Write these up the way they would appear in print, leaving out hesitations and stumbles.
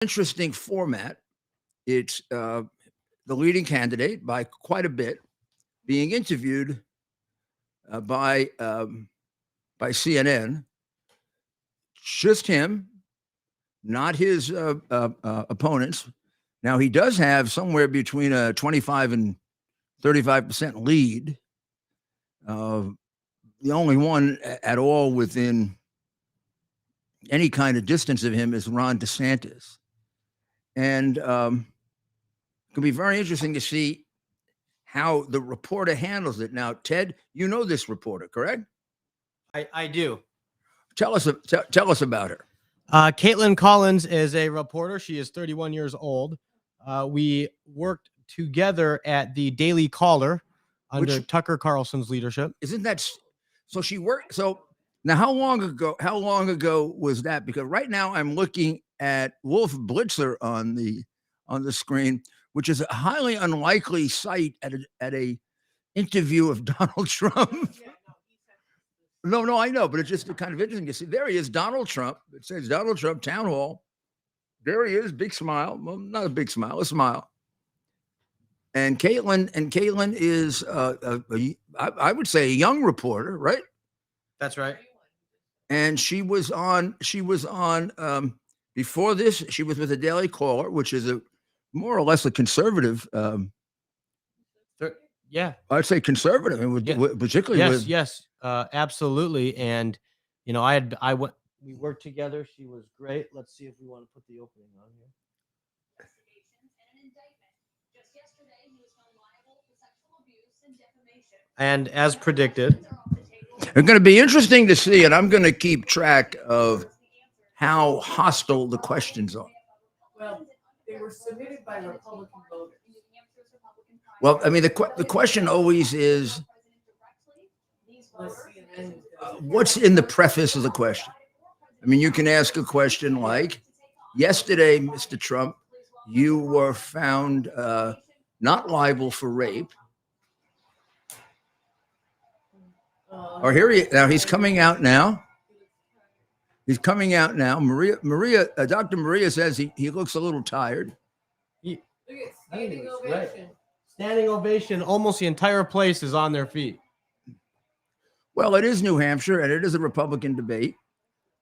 Interesting format. It's the leading candidate by quite a bit being interviewed uh, by um, by CNN. Just him, not his opponents. Now he does have somewhere between a 25 and 35% lead. Uh, the only one at all within any kind of distance of him is Ron DeSantis, and it can be very interesting to see how the reporter handles it. Now, Ted, you know this reporter, correct? I do. Tell us about her. Caitlin Collins is a reporter. She is 31 years old. We worked together at the Daily Caller under Which- Tucker Carlson's leadership. Isn't that so? She worked. So now, how long ago? How long ago was that? Because right now I'm looking at Wolf Blitzer on the screen, which is a highly unlikely site at a interview of Donald Trump. No, I know, but it's just kind of interesting to see. There he is, Donald Trump. It says Donald Trump, Townhall. There he is, big smile. Well, not a big smile, a smile. And Caitlin is, I would say, a young reporter, right? That's right. And she was on. Before this, she was with the Daily Caller, which is a more or less a conservative. Yeah. I'd say conservative, and Yeah. particularly Yes. with Yes. Absolutely. And we worked together. She was great. Let's see if we want to put the opening on here. And as predicted, It's going to be interesting to see, and I'm going to keep track of how hostile the questions are. Well, they were submitted by Republican voters. Well, I mean, the question always is, what's in the preface of the question? I mean, you can ask a question like, yesterday, Mr. Trump, you were found not liable for rape. Or he's coming out now. He's coming out now. Dr. Maria says he looks a little tired. Look at standing ovation. Right. Standing ovation. Almost the entire place is on their feet. Well, it is New Hampshire, and it is a Republican debate,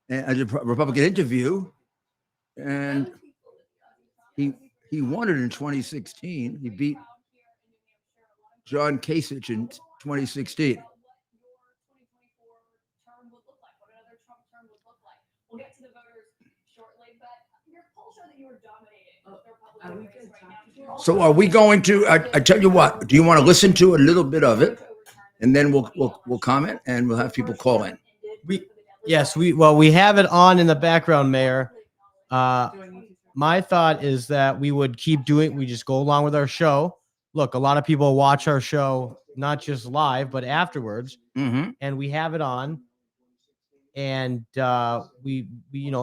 and a Republican interview, and he won it in 2016. He beat John Kasich in 2016. We'll get to the voters shortly, but your poll showed that you were dominating the Republican race right now. So are we going to? I tell you what. Do you want to listen to a little bit of it, and then we'll comment, and we'll have people call in. We have it on in the background, Mayor. My thought is that we would keep doing. We just go along with our show. Look, a lot of people watch our show not just live but afterwards, and we have it on. And we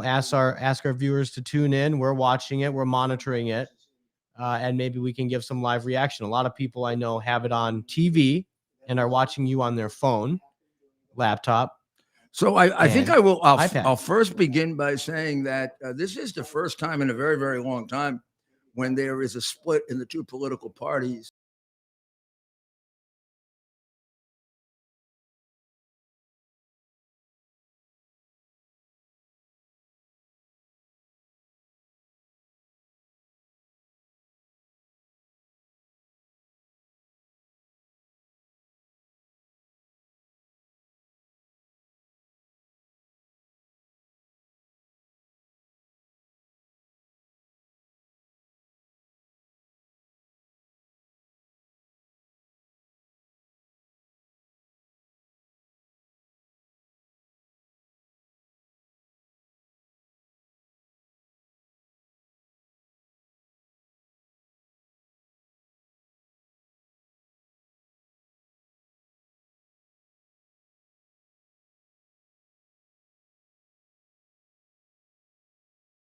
ask our viewers to tune in. We're watching it. We're monitoring it. And maybe we can give some live reaction. A lot of people I know have it on TV and are watching you on their phone, laptop. So I think I will. iPad. I'll first begin by saying that this is the first time in a very, very long time when there is a split in the two political parties.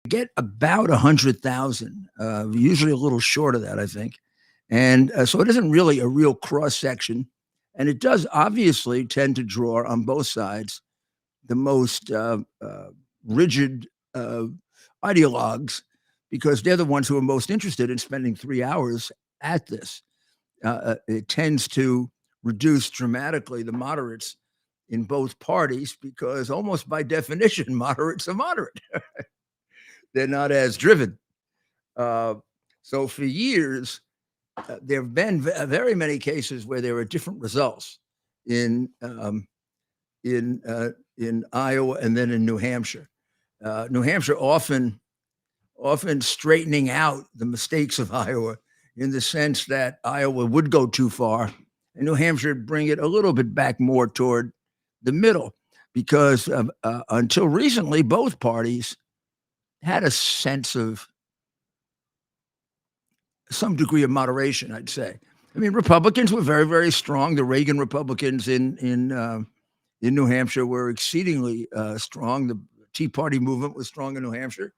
Get about 100,000, usually a little short of that, I think. And so it isn't really a real cross section. And it does obviously tend to draw on both sides the most rigid ideologues, because they're the ones who are most interested in spending 3 hours at this. It tends to reduce dramatically the moderates in both parties because almost by definition, moderates are moderate. They're not as driven. So for years, there have been very many cases where there are different results in Iowa and then in New Hampshire. New Hampshire often straightening out the mistakes of Iowa in the sense that Iowa would go too far, and New Hampshire would bring it a little bit back more toward the middle, because until recently, both parties had a sense of some degree of moderation, I'd say. I mean, Republicans were very, very strong. The Reagan Republicans in New Hampshire were exceedingly strong. The Tea Party movement was strong in New Hampshire.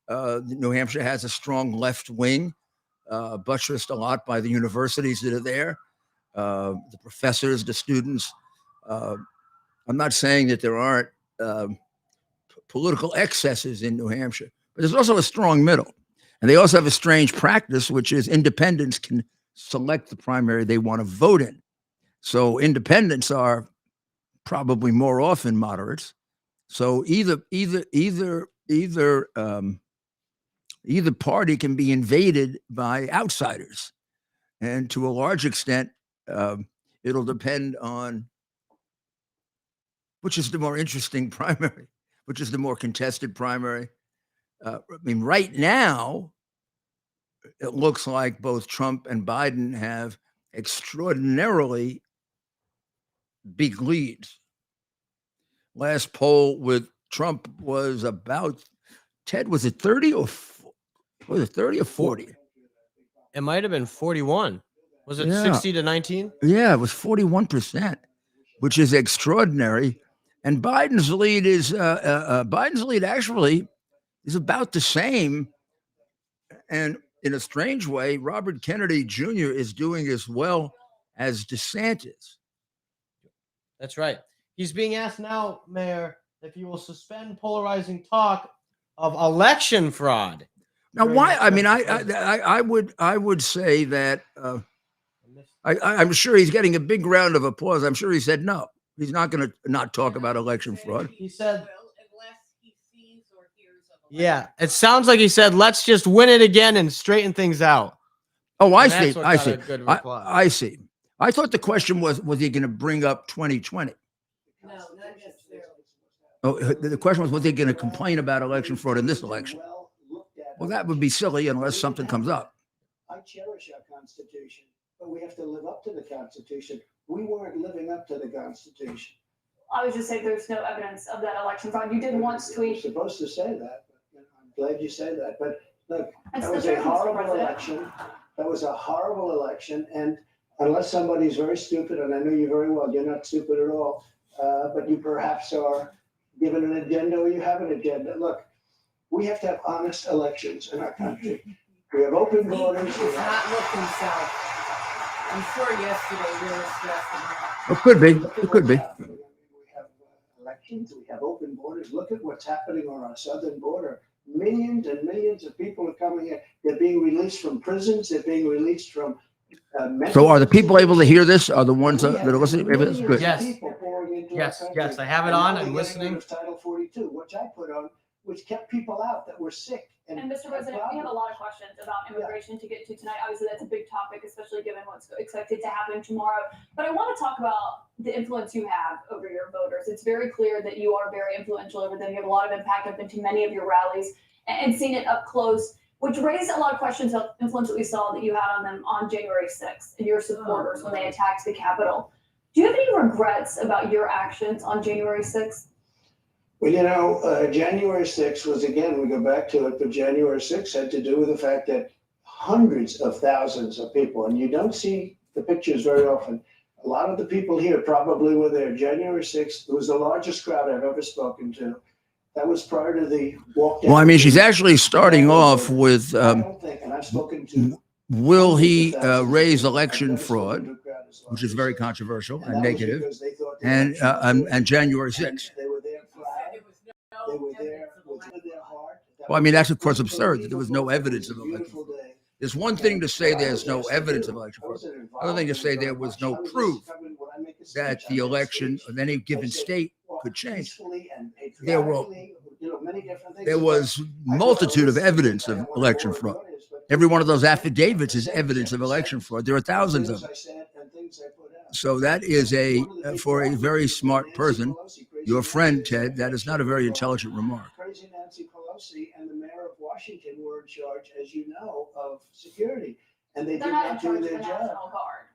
New Hampshire has a strong left wing, buttressed a lot by the universities that are there, the professors, the students. I'm not saying that there aren't political excesses in New Hampshire, but there's also a strong middle. And they also have a strange practice, which is independents can select the primary they want to vote in. So independents are probably more often moderates. So either party can be invaded by outsiders, and to a large extent, it'll depend on which is the more interesting primary, which is the more contested primary. I mean, right now, it looks like both Trump and Biden have extraordinarily big leads. Last poll with Trump was about, Ted, was it 30 or was it 30 or 40? It might have been 41. Was it Yeah. 60 to 19? Yeah, it was 41%, which is extraordinary. And Biden's lead actually is about the same. And in a strange way, Robert Kennedy Jr. is doing as well as DeSantis. That's right. He's being asked now, Mayor, if he will suspend polarizing talk of election fraud. Now, during why? the I mean, Trump I would say that I'm sure he's getting a big round of applause. I'm sure he said no. He's not going to not talk about election fraud. He said, Unless he sees or hears of yeah, it sounds like he said, let's just win it again and straighten things out. Oh, I And see. that's what I got see. a good reply. I see. I thought the question was he going to bring up 2020? No, not necessarily. Oh, the question was he going to complain about election fraud in this election? Well, that would be silly unless something comes up. I cherish our Constitution, but we have to live up to the Constitution. We weren't living up to the Constitution. I was just saying there's no evidence of that election fraud. You did once You're tweet. supposed to say that, but I'm glad you say that. But look, It's that the was a difference, horrible President. election. That was a horrible election. And unless somebody's very stupid, and I know you very well, you're not stupid at all, but you perhaps are given an agenda or you have an agenda. Look, we have to have honest elections in our country. We have open He borders. does not look himself. I'm sure yesterday really stressed him out. It could be. Look at It could what's be. happening. We have elections, we have open borders. Look at what's happening on our southern border. Millions and millions of people are coming in. They're being released from prisons. They're being released from mental So are the people able to hear this? Are the ones We that have are listening able to? millions Good. of Yes. people pouring into our Yes, country. yes, I have it And on. now I'm they're getting listening. rid of Title 42, which I put on, which kept people out that were sick. And Mr. had President, we have a problems. lot of questions about immigration to get to tonight. Obviously, that's a big topic, especially given what's expected to happen tomorrow. But I want to talk about the influence you have over your voters. It's very clear that you are very influential over them. You have a lot of impact. I've been to many of your rallies and seen it up close, which raised a lot of questions of influence that we saw that you had on them on January 6th and your supporters when they attacked the Capitol. Do you have any regrets about your actions on January 6th? Well, you know, January 6th was, again, we go back to it, but January 6th had to do with the fact that hundreds of thousands of people, and you don't see the pictures very often. A lot of the people here probably were there. January 6th, it was the largest crowd I've ever spoken to. That was prior to the walk down. Well, I mean, she's actually starting off with, I don't think, and I've spoken to. will he hundreds of thousands of raise people. election I've never spoken fraud, to a crowd as large which is as very that. controversial And and that was negative, because they thought the and election was rigged. January And 6th. they were there He proud. said there was no They were there evidence of with election their heart. That Well, I mean, that's of course absurd. There was no evidence of election fraud. There's one thing to say there's no evidence of election fraud. Another thing to say there was no proof that the election of any given state could change. There was multitude of evidence of election fraud. Every one of those affidavits is evidence of election fraud. There are thousands of them. So that is for a very smart person, your friend, Ted, that is not a very intelligent remark. Crazy Nancy Pelosi and the mayor of Washington were in charge, as you know, of security. And they did not do their job. National Guard.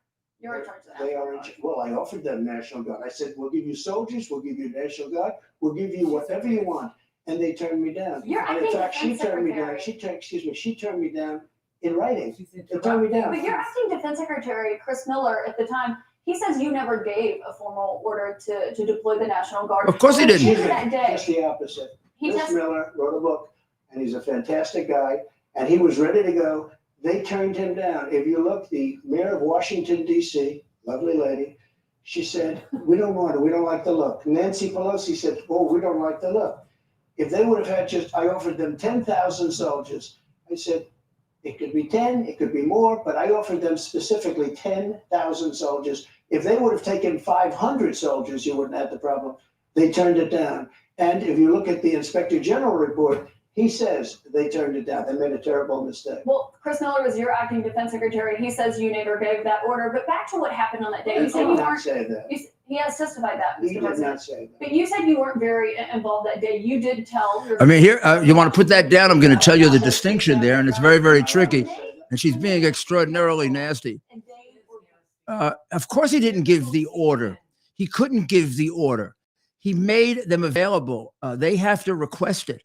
You're in charge of the They National are, Guard. well, I offered them National Guard. I said, we'll give you soldiers, we'll give you National Guard, we'll give you whatever you want. And they turned me down. You're And in acting fact, she defense turned me down. secretary. She turned me down in writing. They turned me down. But your acting defense secretary, Chris Miller, at the time, he says you never gave a formal order to deploy the National Guard. Of course he didn't. Excuse me, That day, just the opposite. he Chris tested. Miller wrote a book, and he's a fantastic guy, and he was ready to go. They turned him down. If you look, the mayor of Washington, D.C., lovely lady, she said, we don't want it. We don't like the look. Nancy Pelosi said, oh, we don't like the look. If they would have had I offered them 10,000 soldiers. I said, it could be 10, it could be more, but I offered them specifically 10,000 soldiers. If they would have taken 500 soldiers, you wouldn't have the problem. They turned it down. And if you look at the Inspector General report, he says they turned it down. They made a terrible mistake. Well, Chris Miller was your acting defense secretary. He says you never gave that order. But back to what happened on that day. He You said did you not weren't. say that. He has testified that, He Mr. did President. not say that. But you said you weren't very involved that day. You did tell. I mean, here, you want to put that down? I'm going to tell you the distinction there, and it's very, very tricky. And she's being extraordinarily nasty. Of course, he didn't give the order. He couldn't give the order. He made them available. They have to request it.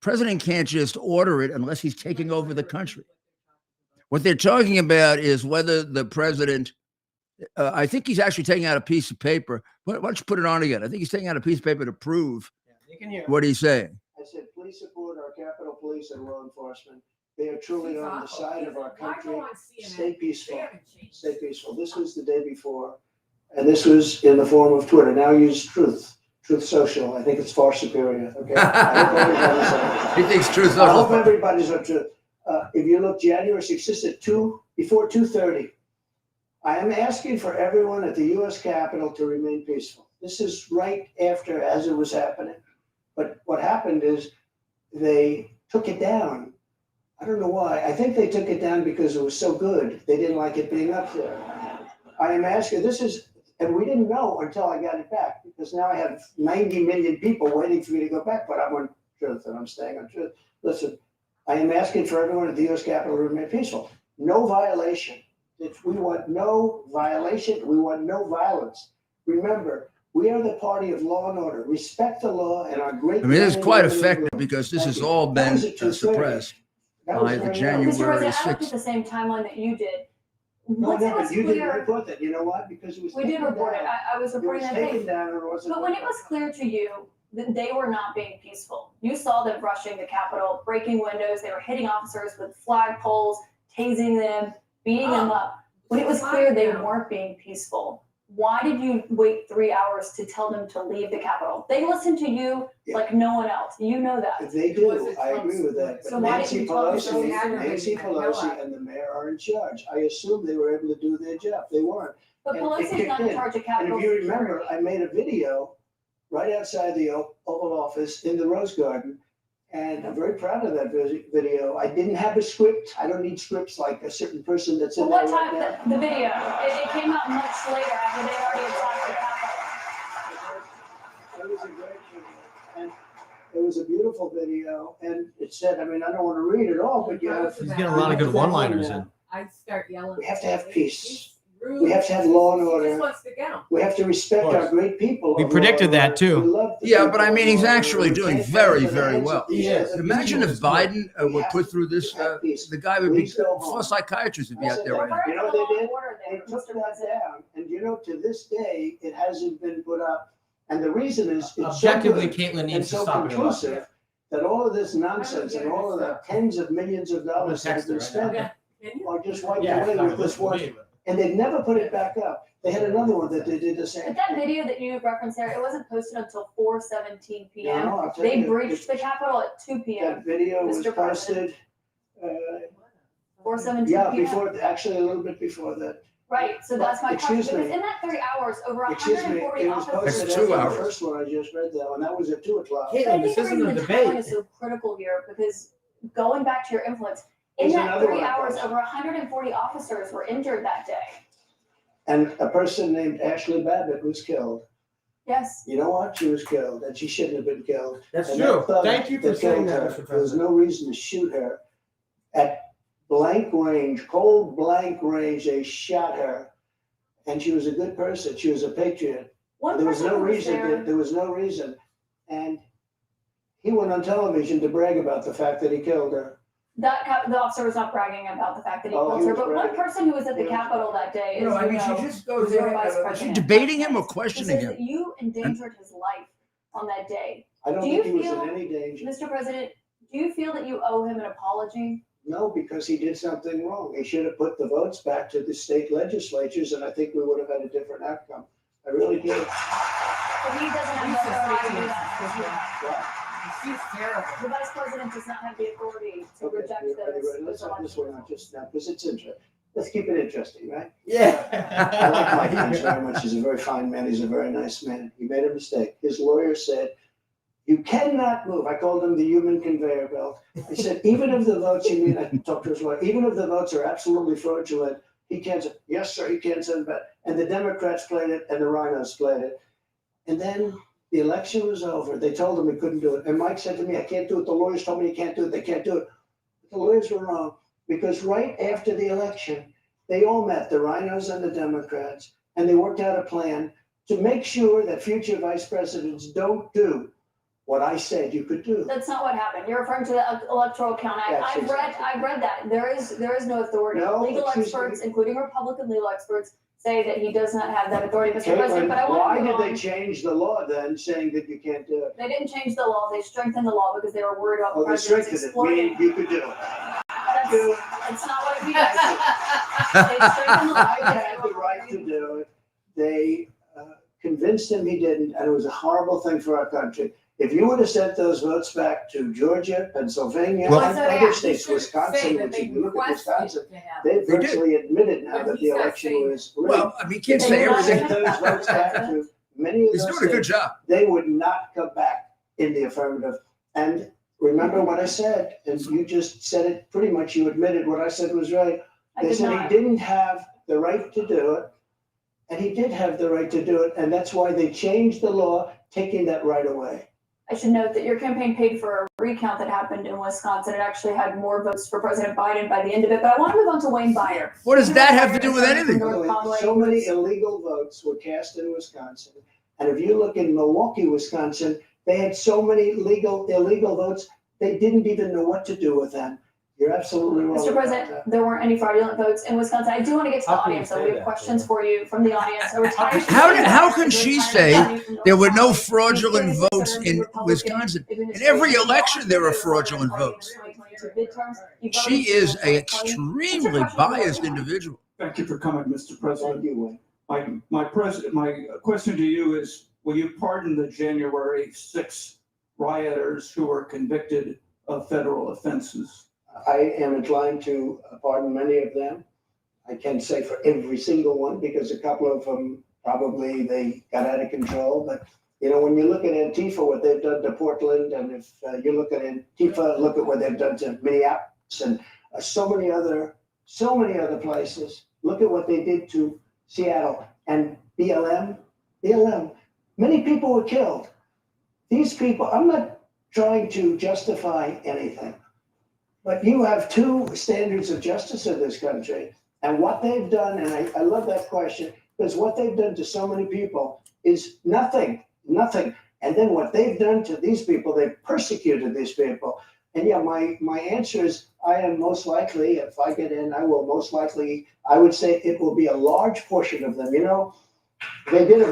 President can't just order it unless he's taking over the country. What they're talking about is whether the president, I think he's actually taking out a piece of paper. Why don't you put it on again? I think he's taking out a piece of paper to prove what he's saying. I said, please support our Capitol Police and law enforcement. They are truly on the side of our country. Stay peaceful. Stay peaceful. This was the day before, and this was in the form of Twitter. Now use Truth Social. I think it's far superior. Okay. He thinks Truth I hope Social. everybody's up to. If you look, January 6th, this at before 2:30. I am asking for everyone at the U.S. Capitol to remain peaceful. This is right after, as it was happening. But what happened is they took it down. I don't know why. I think they took it down because it was so good. They didn't like it being up there. I am asking, and we didn't know until I got it back, because now I have 90 million people waiting for me to go back, but I'm on Truth and I'm staying on Truth. Listen, I am asking for everyone at the U.S. Capitol to remain peaceful. No violation. We want no violation. We want no violence. Remember, we are the party of law and order. Respect the law and our great. I mean, it's quite effective because this has all been suppressed by the January Mr. President, I looked 6th. at the same timeline that you did. No, Once it was but you didn't clear, report that. You know why? Because it was we did taken report it. down. I was It reporting was that taken day. down and it wasn't. But when it was clear to you that they were not being peaceful, you saw them rushing the Capitol, breaking windows. They were hitting officers with flagpoles, tasing them, beating them up. When it was clear they weren't being peaceful, why did you wait 3 hours to tell them to leave the Capitol? They listened to you like no one else. You know that. They do. I agree with that. So But why Nancy didn't you tell them so Nancy Pelosi and the mayor are in charge. I assume they were able to do their job. They weren't. But And it Pelosi's kicked not in in. charge of And Capitol if you remember, security. I made a video right outside the Oval Office in the Rose Garden. And I'm very proud of that video. I didn't have a script. I don't need scripts like a certain person that's in Well, there what right time, now. the video, it came out much later after they already attacked the Capitol. It was a great video. And it was a beautiful video. And it said, I mean, I don't want to read it all, but you have. He's getting a lot of good one-liners in. I'd start yelling. We have to have peace. Rude. We have to have law and He order. just wants to get 'em. We have to respect Of course. our great people. We of predicted law that, and too. order. We love the Yeah, people but I mean, he's of law and actually order. doing We can't very, stand for the very hands well. of these He is. other Imagine if people. Biden were put through this, Have peace. the guy would be, Please go home. 4 psychiatrists would be out there right now. You know what they did? Order They there, took Mr. that President. down, and you know, to this day, it hasn't been put up. And the reason is, it's so Objectively, good Caitlin and needs to so stop it. conclusive that all of this nonsense and all of the tens of millions of dollars that have been spent Yeah. Can you? are just wiped Yeah, away with this one And they've never put it back up. They had another one that they did the same. But that video that you referenced there, it wasn't posted until 4:17 p.m. No, I'll tell They you, breached the Capitol at 2 p.m. That video was Mr. posted, 4:17 yeah, p.m. before, actually a little bit before that. Right, so that's my question, Excuse me. because in that 3 hours, over Excuse me, 140 it was officers. posted It's after 2 the hours. first one, I just read that one, that was at 2 o'clock. Hey, But I this think the isn't a reason the timeline debate. is so critical here, because going back to your influence, in Here's that another 3 one I hours, posted. over 140 officers were injured that day. And a person named Ashley Babbitt was killed. Yes, You know what? She was killed, and she shouldn't have been killed. That's And true. that thug Thank you for that saying killed that, her, Mr. there was President. no reason to shoot her. At blank range, cold blank range, they shot her. And she was a good person. She was a patriot. one There was person no who was reason, there, there was no reason. And he went on television to brag about the fact that he killed her. the officer was not bragging about the fact that he Oh, killed he her, was but one bragging. person who was at the He was Capitol that day is, No, I you mean, she know, just goes was your there. vice Is she president. debating him or He questioning says him? that you endangered his life on that day. I don't Do think you he was feel- in any danger. Mr. President, do you feel that you owe him an apology? No, because he did something wrong. He should have put the votes back to the state legislatures, and I think we would have had a different outcome. I really do. But he doesn't have the authority to do that. Wow. She's terrible. The vice president does not have the authority to Okay, reject anyway, those let's have this one out elections. just now, because it's interesting. Let's keep it interesting, right? Yeah. I like Mike Pence very much. He's a very fine man. He's a very nice man. He made a mistake. His lawyer said, you cannot move. I called him the human conveyor belt. I said, even if the votes, you mean, I talked to his lawyer, even if the votes are absolutely fraudulent, he can't say, yes, sir, he can't send back. And the Democrats played it and the rhinos played it. And then the election was over. They told him he couldn't do it. And Mike said to me, I can't do it. The lawyers told me he can't do it. They can't do it. The lawyers were wrong, because right after the election, they all met, the rhinos and the Democrats, and they worked out a plan to make sure that future vice presidents don't do what I said you could do. That's not what happened. You're referring to the Electoral Count Act. Yes, I've read that. There is no authority. No, Legal excuse experts, me. including Republican legal experts, say that he does not have that authority, Mr. President, but I Caitlin, want why to move did they on. change the law then, saying that you can't do it? They didn't change the law. They strengthened the law because they were worried about the Oh, they president's strengthened it, meaning exploiting. you could do it. That's not what it means. They strengthened the law. I had the right to do it. They convinced him he didn't, and it was a horrible thing for our country. If you would have sent those votes back to Georgia, Pennsylvania, Well, and other states, Wisconsin, which if you look at Wisconsin, they They did. virtually admitted now But that the he's not election saying- was rigged. Well, I mean, you can't If say you would have everything. sent those votes back to many of He's those doing a good states, job. they would not come back in the affirmative. And remember what I said, and you just said it, pretty much you admitted what I said was right. I They did said he not. didn't have the right to do it, and he did have the right to do it, and that's why they changed the law, taking that right away. I should note that your campaign paid for a recount that happened in Wisconsin. It actually had more votes for President Biden by the end of it, but I want to move on to Wayne Byer. What does that have to do with anything? North Conway, So who many is- illegal votes were cast in Wisconsin, and if you look in Milwaukee, Wisconsin, they had so many illegal votes, they didn't even know what to do with them. You're absolutely wrong. Mr. about President, that. there weren't any fraudulent votes in Wisconsin. I do want to get to the How can you audience, though. say We have that, questions Taylor? for you from the audience. A retired How can she say there were no fraudulent Previously votes served in Republican Wisconsin? administration. In every election, there are fraudulent votes. 2022 midterms. You voted She for is the an 2020. extremely biased individual. Thank you for coming, Mr. President. Thank you, Wayne. My question to you is, will you pardon the January 6 rioters who were convicted of federal offenses? I am inclined to pardon many of them. I can't say for every single one, because a couple of them, probably they got out of control, but you know, when you look at Antifa, what they've done to Portland, and if you look at Antifa, look at what they've done to Minneapolis and so many other places. Look at what they did to Seattle and BLM. Many people were killed. These people, I'm not trying to justify anything, but you have two standards of justice in this country. And what they've done, and I love that question, because what they've done to so many people is nothing. And then what they've done to these people, they've persecuted these people. And yeah, my answer is, I am most likely, if I get in, I would say it will be a large portion of them. You know, they did and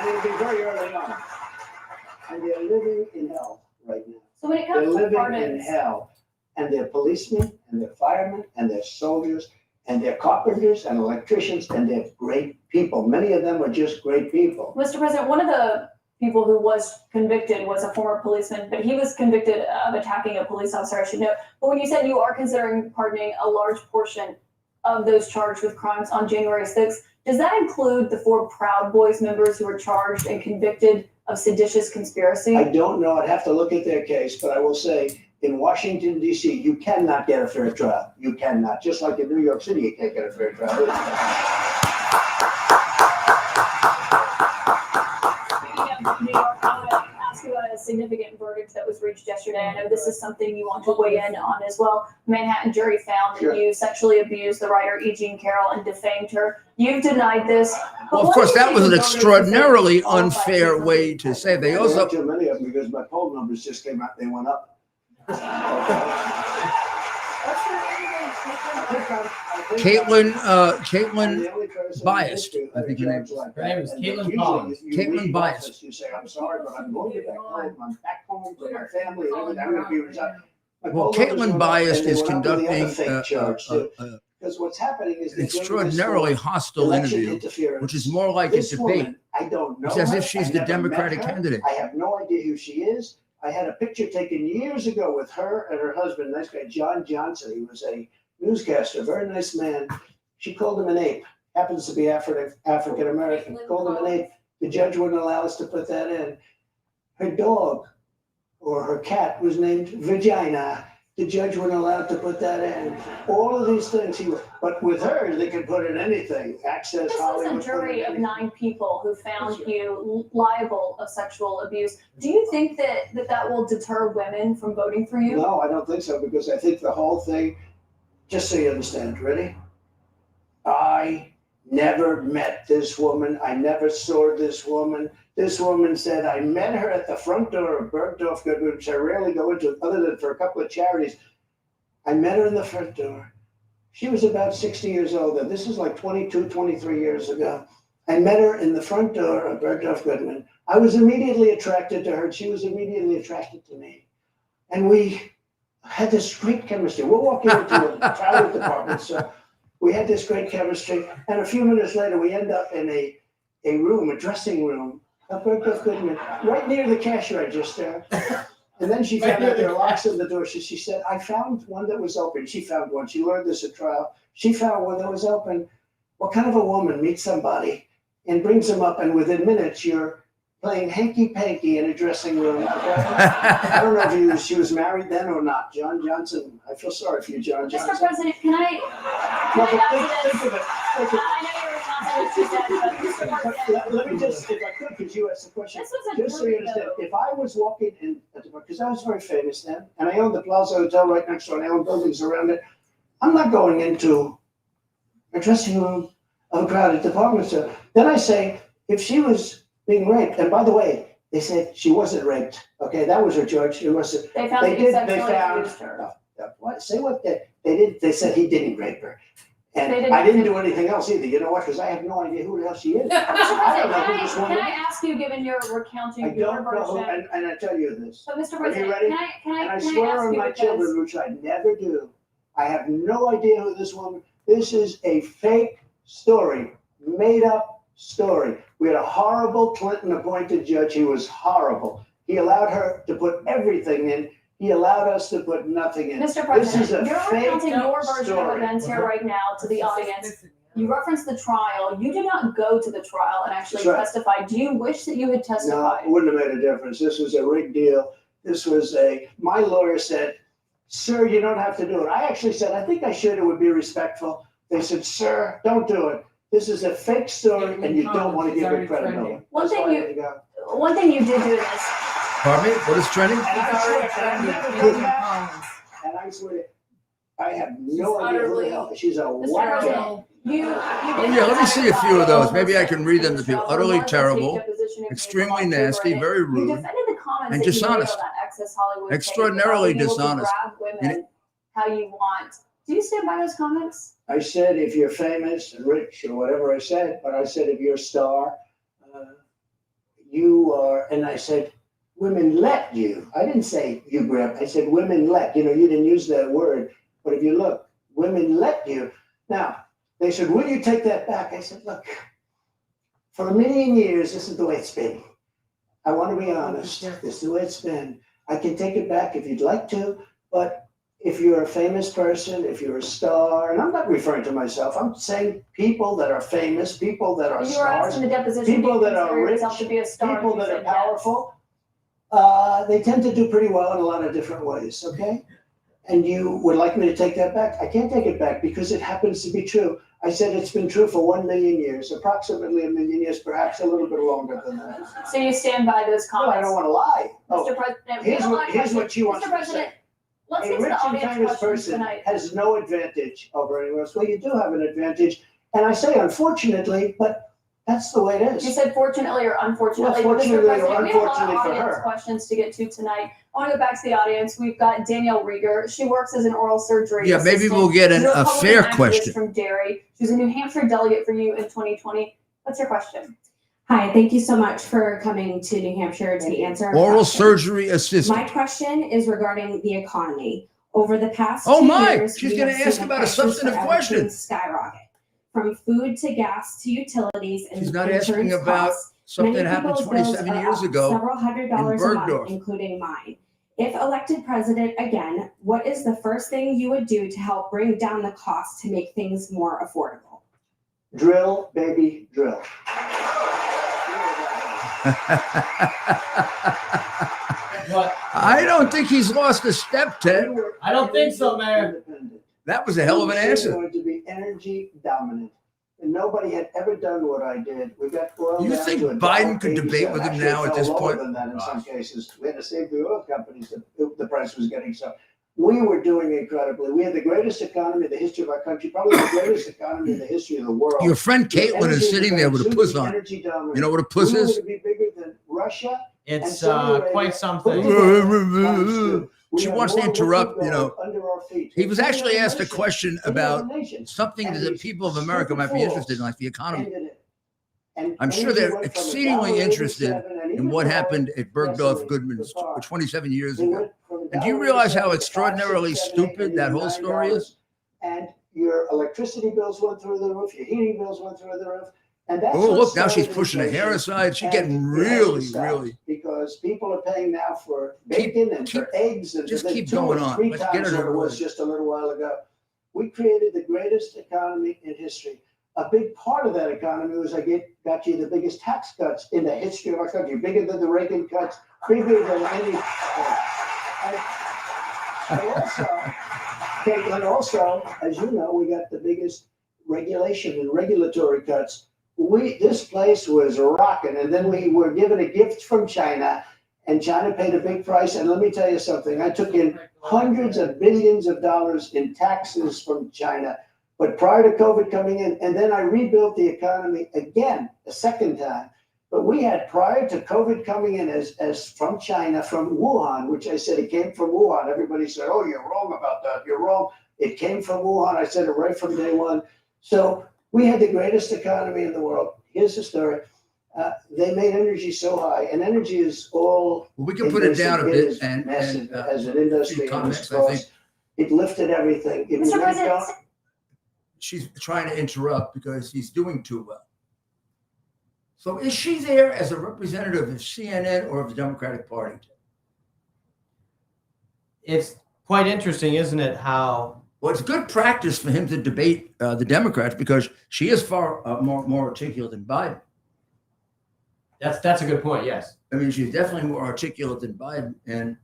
it'll be very early on. And they're living in hell right now. So when it They're comes to living in pardons, hell. and they're policemen, and they're firemen, and they're soldiers, and they're carpenters and electricians, and they're great people. Many of them are just great people. Mr. President, one of the people who was convicted was a former policeman, but he was convicted of attacking a police officer, I should note. But when you said you are considering pardoning a large portion of those charged with crimes on January 6th, does that include the 4 Proud Boys members who were charged and convicted of seditious conspiracy? I don't know. I'd have to look at their case, but I will say in Washington, D.C., you cannot get a fair trial. You cannot. Just like in New York City, you can't get a fair trial. New York, I want to ask you about a significant verdict that was reached yesterday. I know this is something you want to weigh in on as well. Manhattan jury found that Sure. you sexually abused the writer E. Jean Carroll and defamed her. You've denied this. but Well, of what course, do you that was think an the voters extraordinarily think qualifies unfair for way to say. They There also, weren't too many of them because my poll numbers just came out. They went up. Caitlin I'm the only person in Biased, history I who think her name is. like Her name that. is And Caitlin usually Collins. you Caitlin leave Biased. office, you say, I'm sorry, but I'm going to back home. I'm back home with my family and everything. I'm going to be resigned. My well, poll numbers Caitlin went up, Biased and they is went up with the other conducting fake charge, too. an Because what's happening is they're doing this extraordinarily for hostile election interview, interference. which is more like a This debate. woman, I don't know It's as her. if she's I the never met Democratic her. candidate. I have no idea who she is. I had a picture taken years ago with her and her husband, nice guy, John Johnson. He was a newscaster, very nice man. She called him an ape. Happens to be African American. Called him an ape. The judge wouldn't allow us to put that in. Her dog or her cat was named Vagina. The judge wouldn't allow to put that in. All of these things, but with her, they could put in anything. Access This Hollywood. was a jury of anything. 9 people who found Sure. you liable of sexual abuse. Do you think that will deter women from voting for you? No, I don't think so, because I think the whole thing, just so you understand, ready? I never met this woman. I never saw this woman. This woman said, I met her at the front door of Bergdorf Goodman, which I rarely go into other than for a couple of charities. I met her in the front door. She was about 60 years old. And this is like 22, 23 years ago. I met her in the front door of Bergdorf Goodman. I was immediately attracted to her. She was immediately attracted to me. And we had this great chemistry. We're walking into a private department, so we had this great chemistry. And a few minutes later, we end up in a room, a dressing room, of Bergdorf Goodman, right near the cash register. And then she found out there were locks on the door. She said, I found one that was open. She found one. She learned this at trial. She found one that was open. What kind of a woman meets somebody and brings them up, and within minutes, you're playing hanky-panky in a dressing room. I don't know if she was married then or not. John Johnson, I feel sorry for you, John Johnson. Mr. President, can I No, but ask think of it. Think of it. I know you're responsible to that, but Mr. But President, let me just, if I could, because you asked the question. this was a Just so you jury understand, vote. if I was walking in, because I was very famous then, and I owned the Plaza Hotel right next door, and I owned buildings around it, I'm not going into a dressing room of a crowded department store. Then I say, if she was being raped, and by the way, they said she wasn't raped, okay, that was her charge, it wasn't. They found They that you did, sexually they found, abused her. what, say what they did, they said he didn't rape her. They And didn't- I didn't do anything else either, you know what, because I have no idea who the hell she is. Mr. I don't President, know who this can woman I is. ask you, given your I recounting your don't know, version? and I tell you this, So, Mr. you President, ready? can I and I ask swear on you my because children, which I never do, I have no idea who this woman, this is a fake story, made up story. We had a horrible Clinton appointed judge. He was horrible. He allowed her to put everything in. He allowed us to put nothing in. Mr. This is President, a you're fake recounting your version of story. events here right now to the audience. You referenced the trial. You did not go to the trial and actually That's right. testify. Do you wish that you had No, testified? it wouldn't have made a difference. This was a rigged deal. This was my lawyer said, sir, you don't have to do it. I actually said, I think I should. It would be respectful. They said, sir, don't do it. This is a fake story and you don't want to give it credibility. One That's thing why I you- had to go. One thing you did do in this, Pardon me? What is trending? And I swear, and I've never done that. And I swear, I have no idea who the hell. She's a Mr. whack President, job. Oh, yeah, let me see a few of those. Maybe I can read them to people. Utterly terrible, extremely nasty, very You rude, defended the comments and that you made dishonest. on that Access Hollywood tape Extraordinarily about being able to dishonest. grab women how you want. Do you stand by those comments? I said, if you're famous and rich or whatever I said, but I said, if you're a star, you are, and I said, women let you. I didn't say you grab. I said women let. You didn't use that word, but if you look, women let you. Now, they said, will you take that back? I said, look, for a million years, this is the way it's been. I want to be honest. This is the way it's been. I can take it back if you'd like to, but if you're a famous person, if you're a star, and I'm not referring to myself, I'm saying people that are famous, people that are You were asked stars, in the deposition, people do you that are consider rich, yourself to be a star? people You that are said yes. powerful, they tend to do pretty well in a lot of different ways, okay? And you would like me to take that back? I can't take it back because it happens to be true. I said it's been true for 1 million years, approximately a million years, perhaps a little bit longer than that. So you stand by those No, comments? I don't want to lie. Mr. President, we Here's have a lot of what questions. she wants Mr. me to President, say. let's A get to rich the and audience famous questions person tonight. has no advantage over anyone else. Well, you do have an advantage, and I say unfortunately, but that's the way it is. You said fortunately or unfortunately. Well, Mr. fortunately or President, we have a lot unfortunately of for audience her. questions to get to tonight. I want to go back to the audience. We've got Danielle Rieger. She works as an oral surgery Yeah, maybe assistant. we'll get She's a Republican fair activist question. from Derry. She's a New Hampshire delegate for you in 2020. What's your question? Hi, thank you so much for coming to New Hampshire to answer our Oral questions. surgery My assistant. question is regarding the economy. Over the past Oh 2 my, years, she's we gonna have ask seen the about a prices for substantive everything question. skyrocket. From food to gas to utilities and She's not insurance asking about costs. something Many that happened people's 27 bills are years up ago. several $100s a month, Bergdorf. including mine. If elected president again, what is the first thing you would do to help bring down the cost to make things more affordable? Drill, baby, drill. What? I don't think he's lost a step, Ted. I don't think so, Mayor. That was a hell of an We were answer. going to be energy dominant. And nobody had ever done what I did. We got oil You down think to Biden could $1.87. debate with him Actually, now it at fell this lower point? than that in some cases. We had to save the oil companies. The price was getting so. We were doing incredibly. We had the greatest economy in the history of our country, probably the greatest economy in the history of the world. Your friend Caitlin is sitting there with a puss on. Energy dominant. You know what a puss We were is? going to be bigger than Russia. It's And Saudi Arabia quite put something. together times two. We She have wants to more liquid interrupt, you know. gold under our feet. He was Any actually other asked a nation, question any about other nation something that And the these people of America might be interested in, like the economy. ended it. And I'm sure energy they're went from exceedingly $1.87 interested and in even what more happened at Bergdorf gasoline, Goodman's the car. 27 years They ago. went from And do you realize how $1.87 to extraordinarily $5, $6, $7, $8, stupid that and whole even story is? $9. And your electricity bills went through the roof, your heating bills went through the roof. And that's Oh, what look, now she's started pushing her hair inflation. aside. She's And getting it hasn't really, stopped really. Because people are paying now for Keep- bacon and keep- for eggs and just for keep 2 or going on. 3 Let's get times her what to it was really- just a little while ago. We created the greatest economy in history. A big part of that economy was got you the biggest tax cuts in the history of our country, bigger than the Reagan cuts, bigger than any. And also, as you know, we got the biggest regulation and regulatory cuts. This place was rocking, and then we were given a gift from China, and China paid a big price. And let me tell you something, I took in hundreds of billions of dollars in taxes from China. But prior to COVID coming in, and then I rebuilt the economy again, a second time. But we had prior to COVID coming in as from China, from Wuhan, which I said it came from Wuhan. Everybody said, oh, you're wrong about that. You're wrong. It came from Wuhan. I said it right from day one. So we had the greatest economy in the world. Here's the story. They made energy so high, and energy is all. Well, we can put it down a bit and massive a as an few industry. And comments, its I think. cost. It lifted everything. If Mr. we President, don't- She's trying to interrupt because he's doing too well. So is she there as a representative of CNN or of the Democratic Party? It's quite interesting, isn't it? How Well, it's good practice for him to debate the Democrats because she is far more articulate than Biden. that's a good point. Yes. I mean, she's definitely more articulate than Biden. And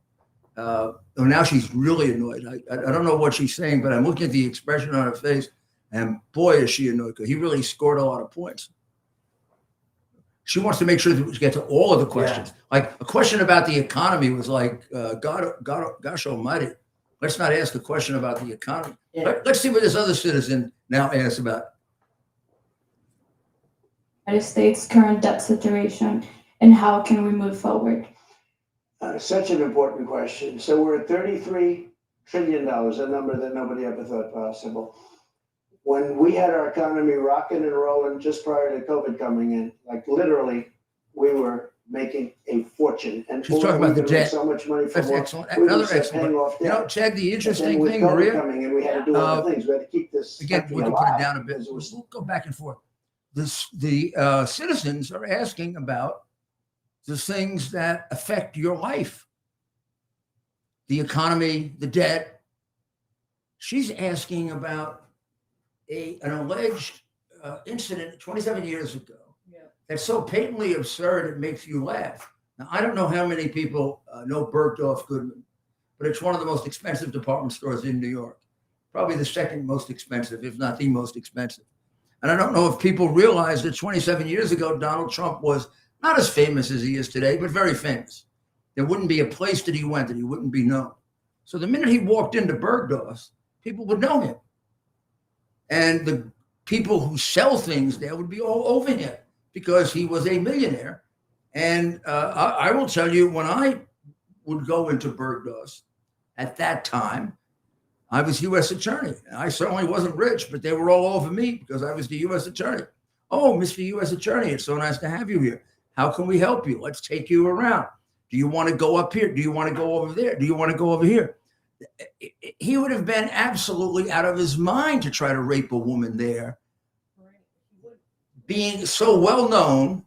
now she's really annoyed. I don't know what she's saying, but I'm looking at the expression on her face. And boy, is she annoyed because he really scored a lot of points. She wants to make sure that we get to all of the questions. Like a question about the economy was like, gosh almighty, let's not ask a question about the economy. Yeah. Let's see what this other citizen now asks about. United States' current debt situation and how can we move forward? Such an important question. So we're at $33 trillion, a number that nobody ever thought possible. When we had our economy rocking and rolling just prior to COVID coming in, like literally, we were making a fortune. And She's talking we about the could make debt. so much money from That's what excellent. we Another was excellent. paying off You know, debt. Chad, the But then interesting with thing, COVID Maria, coming and we had to do other things. We had to keep this again, country we can put it alive. down a bit. because it was- We'll go back and forth. The citizens are asking about the things that affect your life, the economy, the debt. She's asking about an alleged incident 27 years ago that's so patently absurd it makes you laugh. Now, I don't know how many people know Bergdorf Goodman, but it's one of the most expensive department stores in New York, probably the second most expensive, if not the most expensive. And I don't know if people realize that 27 years ago, Donald Trump was not as famous as he is today, but very famous. There wouldn't be a place that he went that he wouldn't be known. So the minute he walked into Bergdorf's, people would know him. And the people who sell things there would be all over him because he was a millionaire. And I will tell you, when I would go into Bergdorf's at that time, I was U.S. attorney. I certainly wasn't rich, but they were all over me because I was the U.S. attorney. Oh, Mr. U.S. Attorney, it's so nice to have you here. How can we help you? Let's take you around. Do you want to go up here? Do you want to go over there? Do you want to go over here? He would have been absolutely out of his mind to try to rape a woman there, being so well known.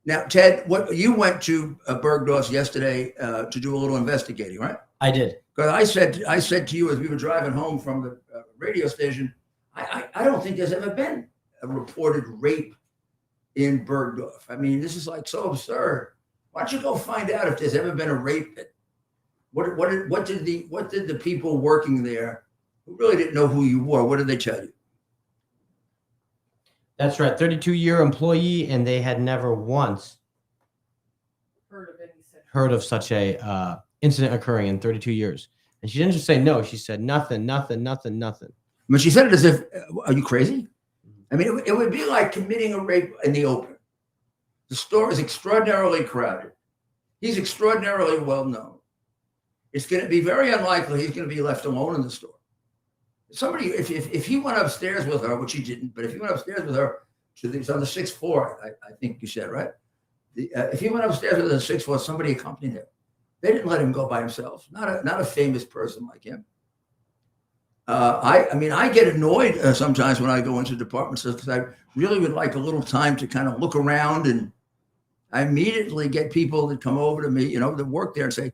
Now, Ted, what you went to Bergdorf's yesterday to do a little investigating, right? I did. Because I said to you as we were driving home from the radio station, I don't think there's ever been a reported rape in Bergdorf. I mean, this is like so absurd. Why don't you go find out if there's ever been a rape? What did the people working there who really didn't know who you were? What did they tell you? That's right. 32-year employee, and they had never once heard of such a incident occurring in 32 years. And she didn't just say no. She said nothing. I mean, she said it as if, are you crazy? I mean, it would be like committing a rape in the open. The store is extraordinarily crowded. He's extraordinarily well known. It's going to be very unlikely he's going to be left alone in the store. Somebody, if he went upstairs with her, which he didn't, but if he went upstairs with her it's on the 6th floor, I think you said, right? If he went upstairs with her on the 6th floor, somebody accompanied him. They didn't let him go by himself. Not a famous person like him. I mean, I get annoyed sometimes when I go into department stores because I really would like a little time to kind of look around, and I immediately get people that come over to me, that work there and say,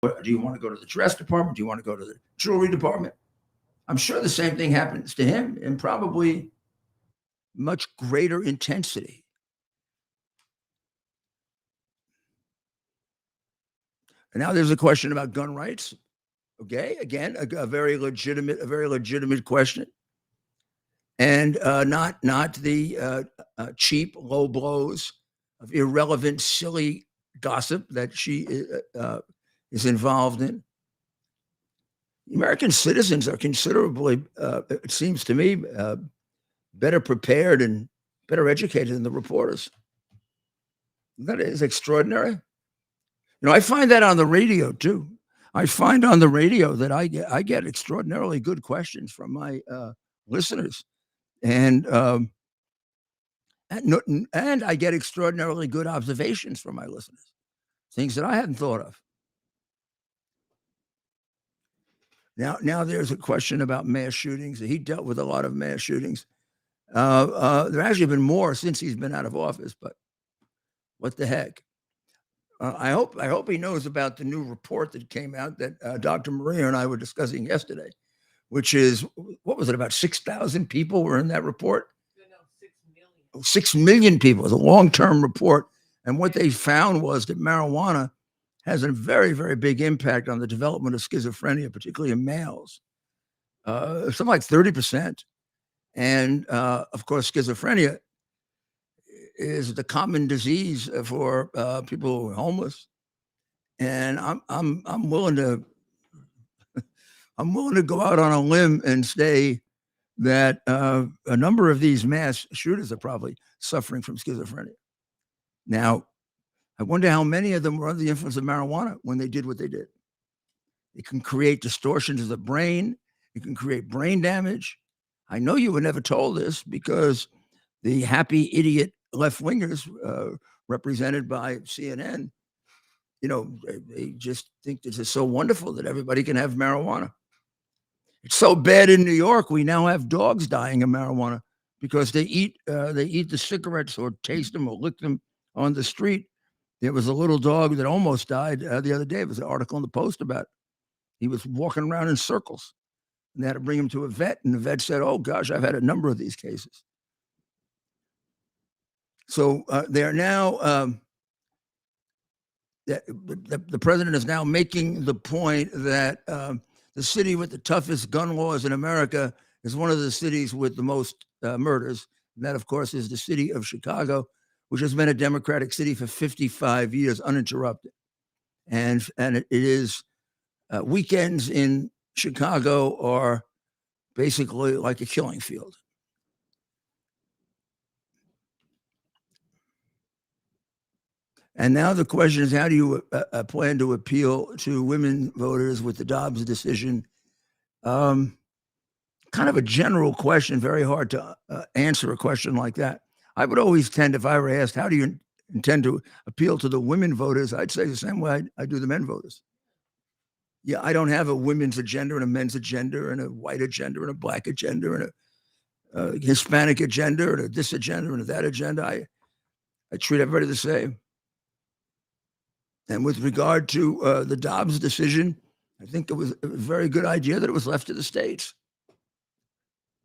well, do you want to go to the dress department? Do you want to go to the jewelry department? I'm sure the same thing happens to him in probably much greater intensity. And now there's a question about gun rights. Okay, again, a very legitimate question, and not the cheap low blows of irrelevant, silly gossip that she is involved in. American citizens are considerably, it seems to me, better prepared and better educated than the reporters. That is extraordinary. I find that on the radio too. I find on the radio that I get extraordinarily good questions from my listeners, and I get extraordinarily good observations from my listeners, things that I hadn't thought of. Now there's a question about mass shootings. He dealt with a lot of mass shootings. There have actually been more since he's been out of office, but what the heck? I hope he knows about the new report that came out that Dr. Maria and I were discussing yesterday, which is, what was it, about 6,000 people were in that report? 6 million people. It's a long-term report. And what they found was that marijuana has a very, very big impact on the development of schizophrenia, particularly in males, something like 30%. And of course, schizophrenia is the common disease for people who are homeless. And I'm willing to go out on a limb and say that a number of these mass shooters are probably suffering from schizophrenia. Now, I wonder how many of them were under the influence of marijuana when they did what they did. It can create distortions of the brain. It can create brain damage. I know you were never told this because the happy idiot left-wingers represented by CNN, they just think this is so wonderful that everybody can have marijuana. It's so bad in New York, we now have dogs dying of marijuana because they eat the cigarettes or taste them or lick them on the street. There was a little dog that almost died the other day. There was an article in the Post about it. He was walking around in circles, and they had to bring him to a vet, and the vet said, "Oh gosh, I've had a number of these cases." So they are now. The president is now making the point that the city with the toughest gun laws in America is one of the cities with the most murders. And that, of course, is the city of Chicago, which has been a Democratic city for 55 years uninterrupted. And it is weekends in Chicago are basically like a killing field. And now the question is, how do you plan to appeal to women voters with the Dobbs decision? Kind of a general question, very hard to answer a question like that. I would always tend, if I were asked, how do you intend to appeal to the women voters? I'd say the same way I do the men voters. Yeah, I don't have a women's agenda and a men's agenda and a white agenda and a black agenda and a Hispanic agenda and a this agenda and a that agenda. I treat everybody the same. And with regard to the Dobbs decision, I think it was a very good idea that it was left to the states.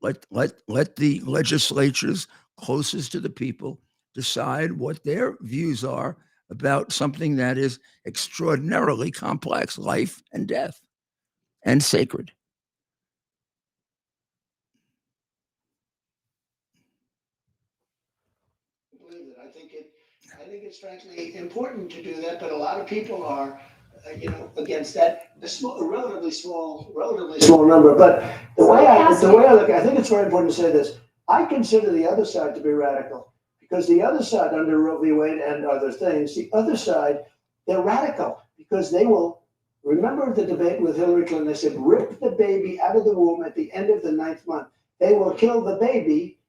Let the legislatures closest to the people decide what their views are about something that is extraordinarily complex, life and death, and sacred. I think it's frankly important to do that, but a lot of people are, against that. Relatively small number. But the way I look, I think it's very important to say this. I consider the other side to be radical because the other side, under Roe v. Wade and other things, the other side, they're radical because they will. Remember the debate with Hillary Clinton? They said, "Rip the baby out of the womb at the end of the 9th month." They will kill the baby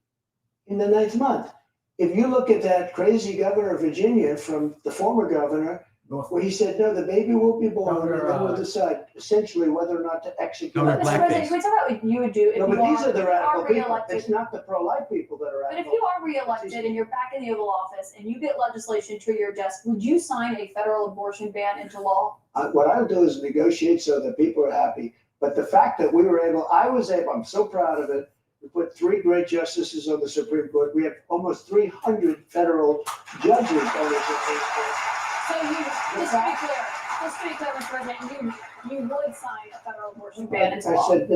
in the 9th month. If you look at that crazy governor of Virginia from the former governor, where he said, no, the baby will be born, and then we'll decide essentially whether or not to execute. Mr. President, can we talk about what you would do if No, you but these are the radical people. reelected? It's not the pro-life people that are But if radical. you are reelected and you're back in the Oval Office and you get legislation to your desk, would you sign a federal abortion ban into law? What I would do is negotiate so that people are happy. But the fact that I was able, I'm so proud of it. We put 3 great justices on the Supreme Court. We have almost 300 federal judges on the Supreme Court. So just to be clear, Mr. President, you would sign a federal abortion ban into law? I said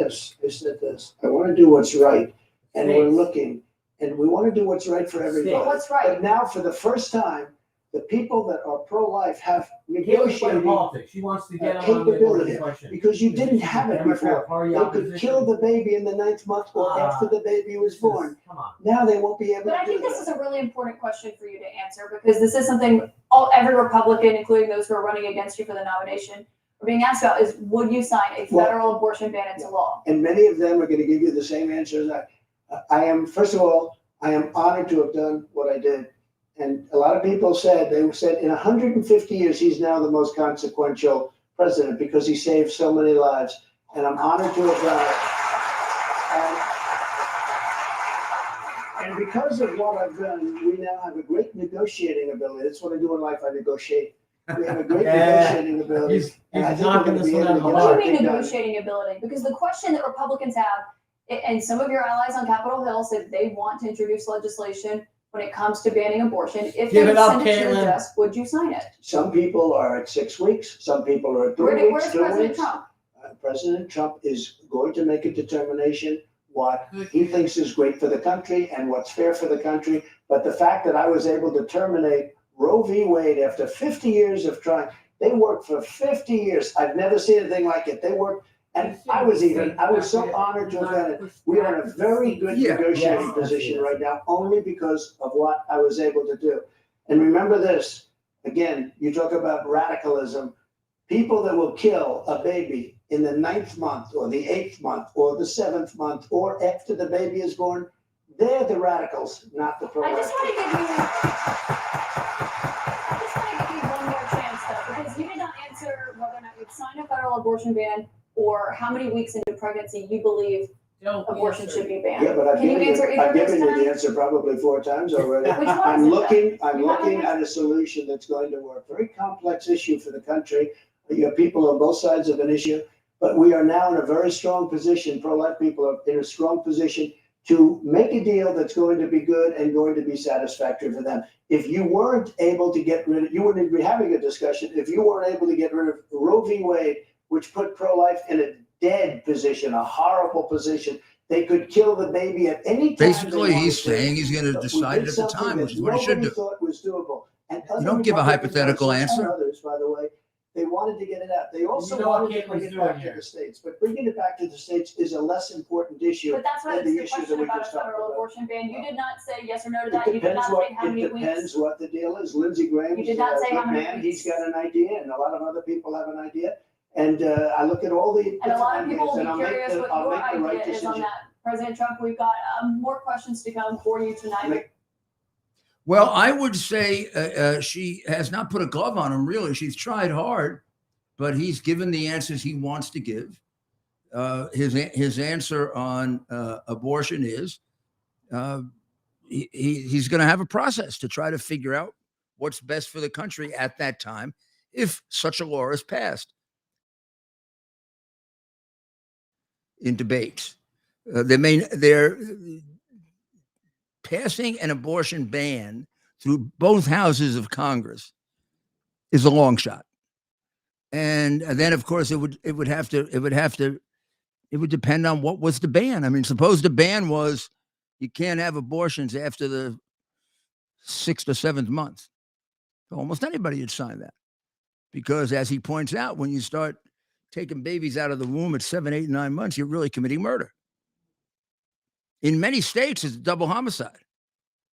this. I want to do what's right. And we're looking, and we want to do what's right for everybody. But what's right? But now, for the first time, the people that are pro-life have negotiating She wants to get capability because you didn't have it before. They could kill the baby in the 9th month or after the baby was born. Now they won't be able But to I do think this that. is a really important question for you to answer because this is something every Republican, including those who are running against you for the nomination, are being asked about is would you sign a federal abortion ban into law? And many of them are going to give you the same answer as I am. First of all, I am honored to have done what I did. And a lot of people said in 150 years, he's now the most consequential president because he saved so many lives. And I'm honored to have done it. And because of what I've done, we now have a great negotiating ability. That's what I do in life. I negotiate. We have a great negotiating ability. He's knocking this one out of the What do park. you mean negotiating ability? Because the question that Republicans have, and some of your allies on Capitol Hill said they want to introduce legislation when it comes to banning abortion. If they send it to your desk, would you sign it? Some people are at 6 weeks. Some people are at 3 weeks. Where's 2 President weeks. Trump? President Trump is going to make a determination what he thinks is great for the country and what's fair for the country. But the fact that I was able to terminate Roe v. Wade after 50 years of trying, they worked for 50 years. I've never seen anything like it. They worked. And I was so honored to have done it. We are in a very good negotiating position right now, only because of what I was able to do. And remember this, again, you talk about radicalism. People that will kill a baby in the 9th month or the 8th month or the 7th month or after the baby is born, They're the radicals, not the I pro-life. just want to give you, I just want to give you one more chance though, because you did not answer whether or not you'd sign a federal abortion ban or how many weeks into pregnancy you believe abortion should be banned. Yeah, but I've Can you given answer you, either I've of those given you the times? answer probably 4 times already. Which one is I'm it, looking, though? I'm You haven't looking at a solution that's going to work. Very complex issue for the country. You have people on both sides of an issue, but we are now in a very strong position. Pro-life people are in a strong position to make a deal that's going to be good and going to be satisfactory for them. If you weren't able to get rid of, you wouldn't be having a discussion. If you weren't able to get rid of Roe v. Wade, which put pro-life in a dead position, a horrible position, they could kill the baby at any time. Basically, he's saying he's going to But we decide did it at the something time, that which is what he should nobody do. thought was doable. And You other don't give a Republicans, hypothetical and answer. others, by the way, they wanted to get it out. They also know what wanted to Caitlin's bring it doing back to here. the states. But bringing it back to the states is a less important issue. But that's why than it's the the issues that question we about a just talked federal about. abortion ban. You did not say yes or no to It that. You did depends not what, say how many it depends weeks. what the deal is. Lindsey Graham You is did not a say how good many man. weeks. He's got an idea, and a lot of other people have an idea. And I look at all the And a lot of different people will ideas, be and curious what I'll your make the right idea is on decision. that. President Trump, we've got more questions to come for you tonight. Well, I would say she has not put a glove on him, really. She's tried hard, but he's given the answers he wants to give. His answer on abortion is he's going to have a process to try to figure out what's best for the country at that time, if such a law is passed. In debates, they're passing an abortion ban through both houses of Congress is a long shot. And then, of course, it would depend on what was the ban. I mean, suppose the ban was you can't have abortions after the 6th or 7th month. Almost anybody would sign that, because, as he points out, when you start taking babies out of the womb at 7, 8, 9 months, you're really committing murder. In many states, it's double homicide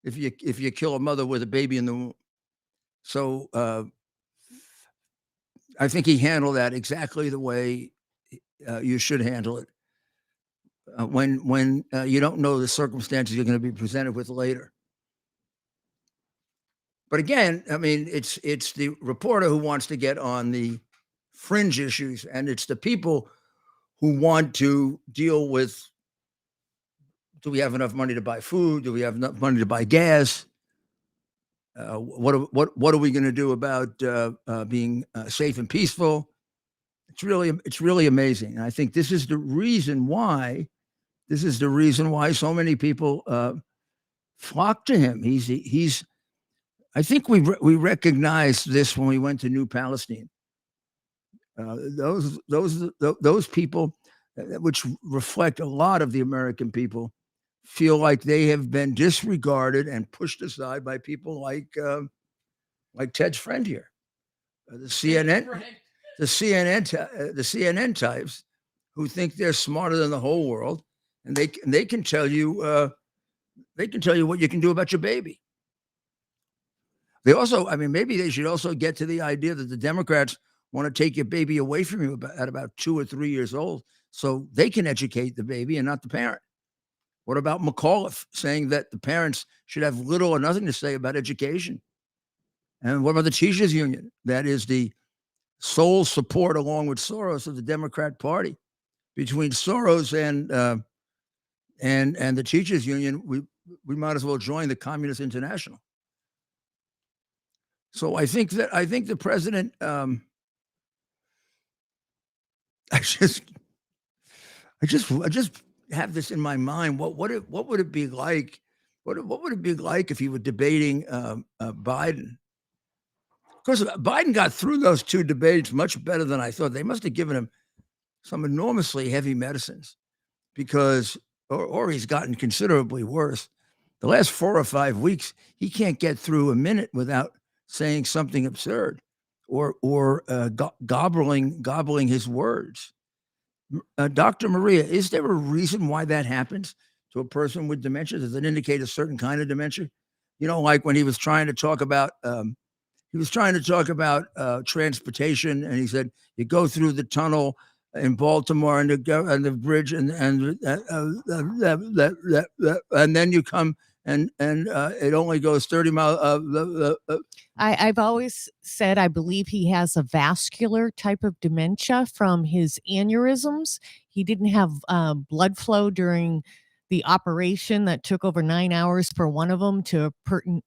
if you kill a mother with a baby in the womb. So I think he handled that exactly the way you should handle it when you don't know the circumstances you're going to be presented with later. But again, I mean, it's the reporter who wants to get on the fringe issues, and it's the people who want to deal with: do we have enough money to buy food? Do we have enough money to buy gas? What are we going to do about being safe and peaceful? It's really amazing. And I think this is the reason why so many people flock to him. He's. I think we recognized this when we went to New Palestine. Those people, which reflect a lot of the American people, feel like they have been disregarded and pushed aside by people like Ted's friend here, the CNN types who think they're smarter than the whole world, and they can tell you what you can do about your baby. They also, I mean, maybe they should also get to the idea that the Democrats want to take your baby away from you at about 2 or 3 years old, so they can educate the baby and not the parent. What about McAuliffe saying that the parents should have little or nothing to say about education? And what about the teachers union? That is the sole support, along with Soros, of the Democrat Party. Between Soros and the teachers union, we might as well join the Communist International. So I think the president, I just have this in my mind. What would it be like? What would it be like if he were debating Biden? Of course, Biden got through those 2 debates much better than I thought. They must have given him some enormously heavy medicines, because, or he's gotten considerably worse. The last 4 or 5 weeks, he can't get through a minute without saying something absurd or gobbling his words. Dr. Maria, is there a reason why that happens to a person with dementia? Does it indicate a certain kind of dementia? You know, like when he was trying to talk about transportation, and he said, you go through the tunnel in Baltimore and the bridge and then you come and it only goes 30 miles. I've always said I believe he has a vascular type of dementia from his aneurysms. He didn't have blood flow during the operation that took over 9 hours for one of them to a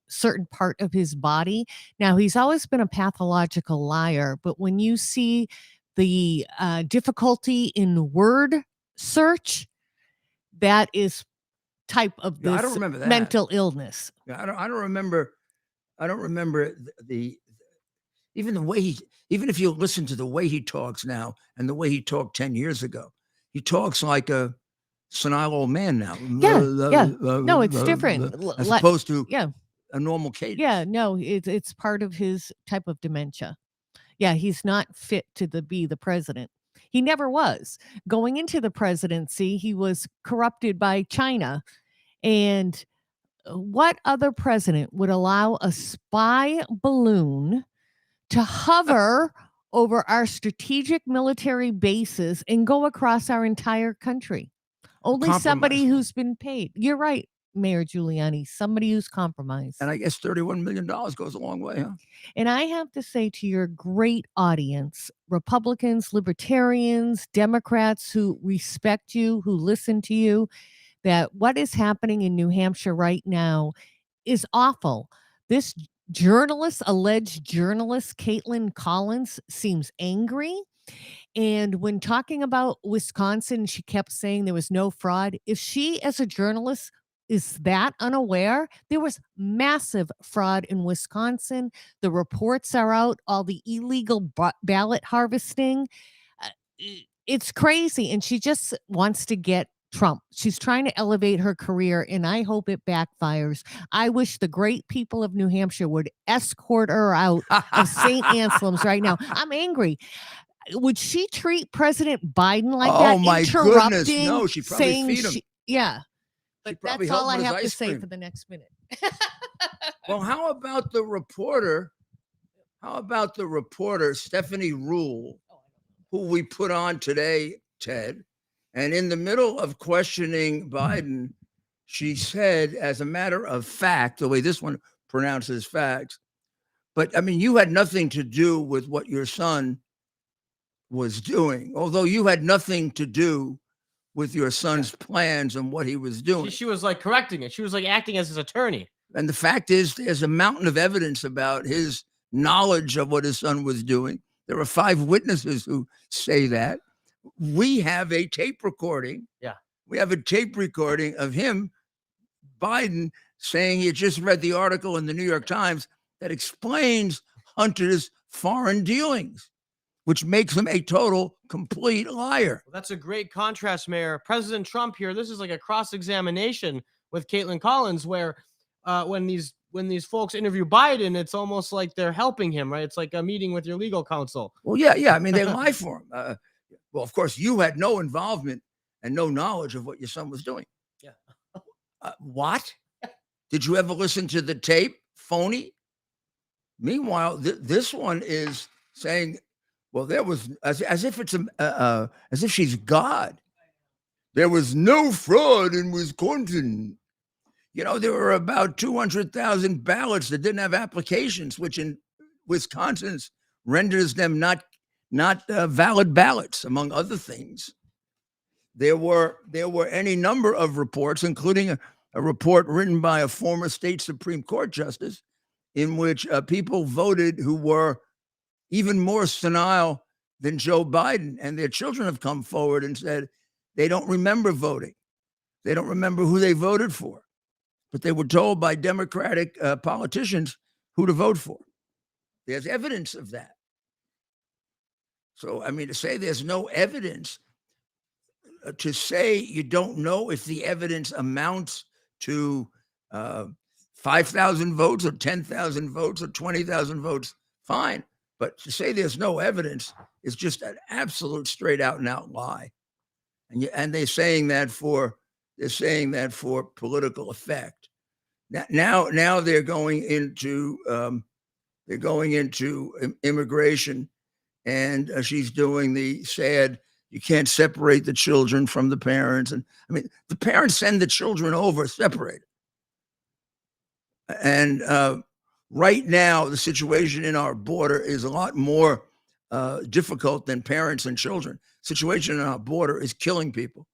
certain part of his body. Now, he's always been a pathological liar, but when you see the difficulty in word search, that is type of Yeah, I don't this remember that. mental illness. Yeah, I don't remember. I don't remember even the way even if you listen to the way he talks now and the way he talked 10 years ago, he talks like a senile old man now. Yeah, yeah. No, it's different. As opposed to Yeah. a normal cadence. Yeah, no, it's part of his type of dementia. Yeah, he's not fit to be the president. He never was. Going into the presidency, he was corrupted by China. And what other president would allow a spy balloon to hover over our strategic military bases and go across our entire country? Only somebody Compromised. who's been paid. You're right, Mayor Giuliani, somebody who's compromised. And I guess $31 million goes a long way, huh? And I have to say to your great audience, Republicans, Libertarians, Democrats who respect you, who listen to you, that what is happening in New Hampshire right now is awful. This alleged journalist, Caitlin Collins, seems angry. And when talking about Wisconsin, she kept saying there was no fraud. If she, as a journalist, is that unaware, there was massive fraud in Wisconsin. The reports are out, all the illegal ballot harvesting. It's crazy. And she just wants to get Trump. She's trying to elevate her career, and I hope it backfires. I wish the great people of New Hampshire would escort her out of St. Anselm's right now. I'm angry. Would she treat President Biden like that? Oh my goodness! No, she probably saying feed him. Yeah, but probably that's all I helped him with have his to ice say cream. for the next minute. Well, how about the reporter? How about the reporter Stephanie Rule, who we put on today, Ted? And in the middle of questioning Biden, she said, as a matter of fact, the way this one pronounces facts, but I mean, you had nothing to do with what your son was doing, although you had nothing to do with your son's plans and what he was doing. She was like correcting it. She was like acting as his attorney. And the fact is, there's a mountain of evidence about his knowledge of what his son was doing. There are 5 witnesses who say that. We have a tape recording. Yeah. We have a tape recording of him, Biden, saying he had just read the article in the New York Times that explains Hunter's foreign dealings, which makes him a total, complete liar. Well, that's a great contrast, Mayor. President Trump here, this is like a cross-examination with Caitlin Collins, where when these folks interview Biden, it's almost like they're helping him, right? It's like a meeting with your legal counsel. Well, yeah. I mean, they lie for him. Well, of course, you had no involvement and no knowledge of what your son was doing. Yeah. What? Did you ever listen to the tape? Phony. Meanwhile, this one is saying, well, there was as if it's as if she's God. There was no fraud in Wisconsin. You know, there were about 200,000 ballots that didn't have applications, which in Wisconsin's renders them not valid ballots, among other things. There were any number of reports, including a report written by a former state Supreme Court justice, in which people voted who were even more senile than Joe Biden, and their children have come forward and said they don't remember voting. They don't remember who they voted for, but they were told by Democratic politicians who to vote for. There's evidence of that. So, I mean, to say there's no evidence, to say you don't know if the evidence amounts to 5,000 votes or 10,000 votes or 20,000 votes, fine. But to say there's no evidence is just an absolute straight out and out lie. And they're saying that for political effect. Now they're going into immigration, and she's doing the sad, You can't separate the children from the parents. And I mean, the parents send the children over separated. And right now, the situation in our border is a lot more difficult than parents and children. Situation in our border is killing people.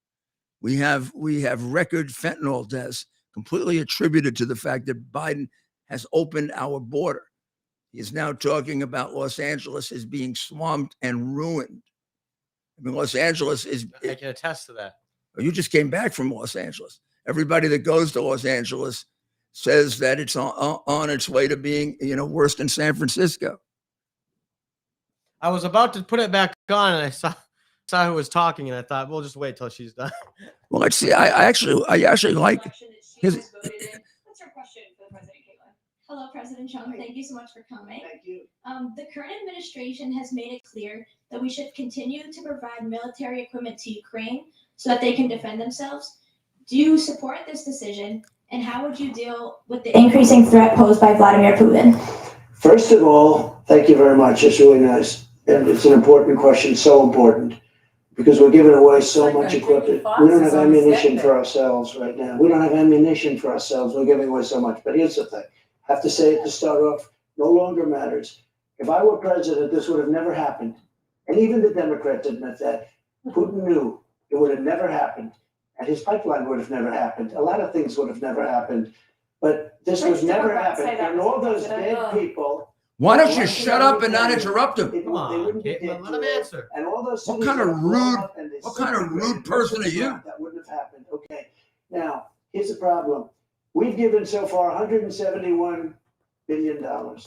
We have record fentanyl deaths completely attributed to the fact that Biden has opened our border. He is now talking about Los Angeles as being swamped and ruined. I mean, Los Angeles is. I can attest to that. You just came back from Los Angeles. Everybody that goes to Los Angeles says that it's on its way to being, worse than San Francisco. I was about to put it back on, and I saw who was talking, and I thought, we'll just wait till she's done. Well, let's see. I actually like his. What's your question for the President, Caitlin? Hello, President Trump. Thank you so much for coming. Thank you. The current administration has made it clear that we should continue to provide military equipment to Ukraine so that they can defend themselves. Do you support this decision? And how would you deal with the increasing threat posed by Vladimir Putin? First of all, thank you very much. It's really nice. And it's an important question, so important, because we're giving away so much equipment. We don't have ammunition for ourselves right now. We don't have ammunition for ourselves. We're giving away so much. But here's the thing. I have to say it to start off, no longer matters. If I were president, this would have never happened. And even the Democrats admit that. Putin knew it would have never happened. And his pipeline would have never happened. A lot of things would have never happened. But this would never happen. And all those dead people. Why don't you shut up and not interrupt him? Come on, Caitlin, let him answer. And all those What kind of rude person are you? That wouldn't have happened. Okay. Now, here's the problem. We've given so far $171 billion.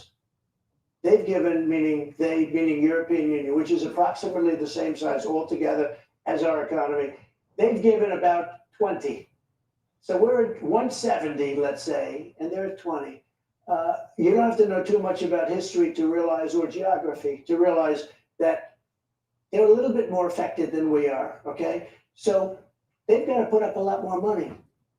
They've given, meaning European Union, which is approximately the same size altogether as our economy. They've given about 20. So we're at 170, let's say, and they're at 20. You don't have to know too much about history to realize, or geography, to realize that they're a little bit more affected than we are, okay? So they've got to put up a lot more money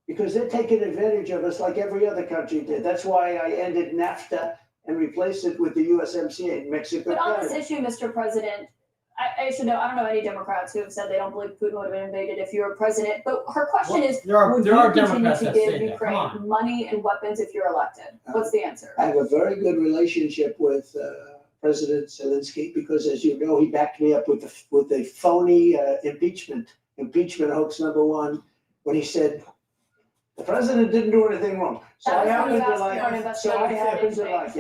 because they're taking advantage of us like every other country did. That's why I ended NAFTA and replaced it with the USMCA, Mexico. But on this issue, Mr. President, I should know, I don't know any Democrats who have said they don't believe Putin would have invaded if you were president. But her question is, would you continue to give Ukraine money and weapons if you're elected? What's the answer? I have a very good relationship with President Zelensky because, as you know, he backed me up with a phony impeachment hoax #1 when he said the president didn't do anything wrong. So I happen to like. Yeah,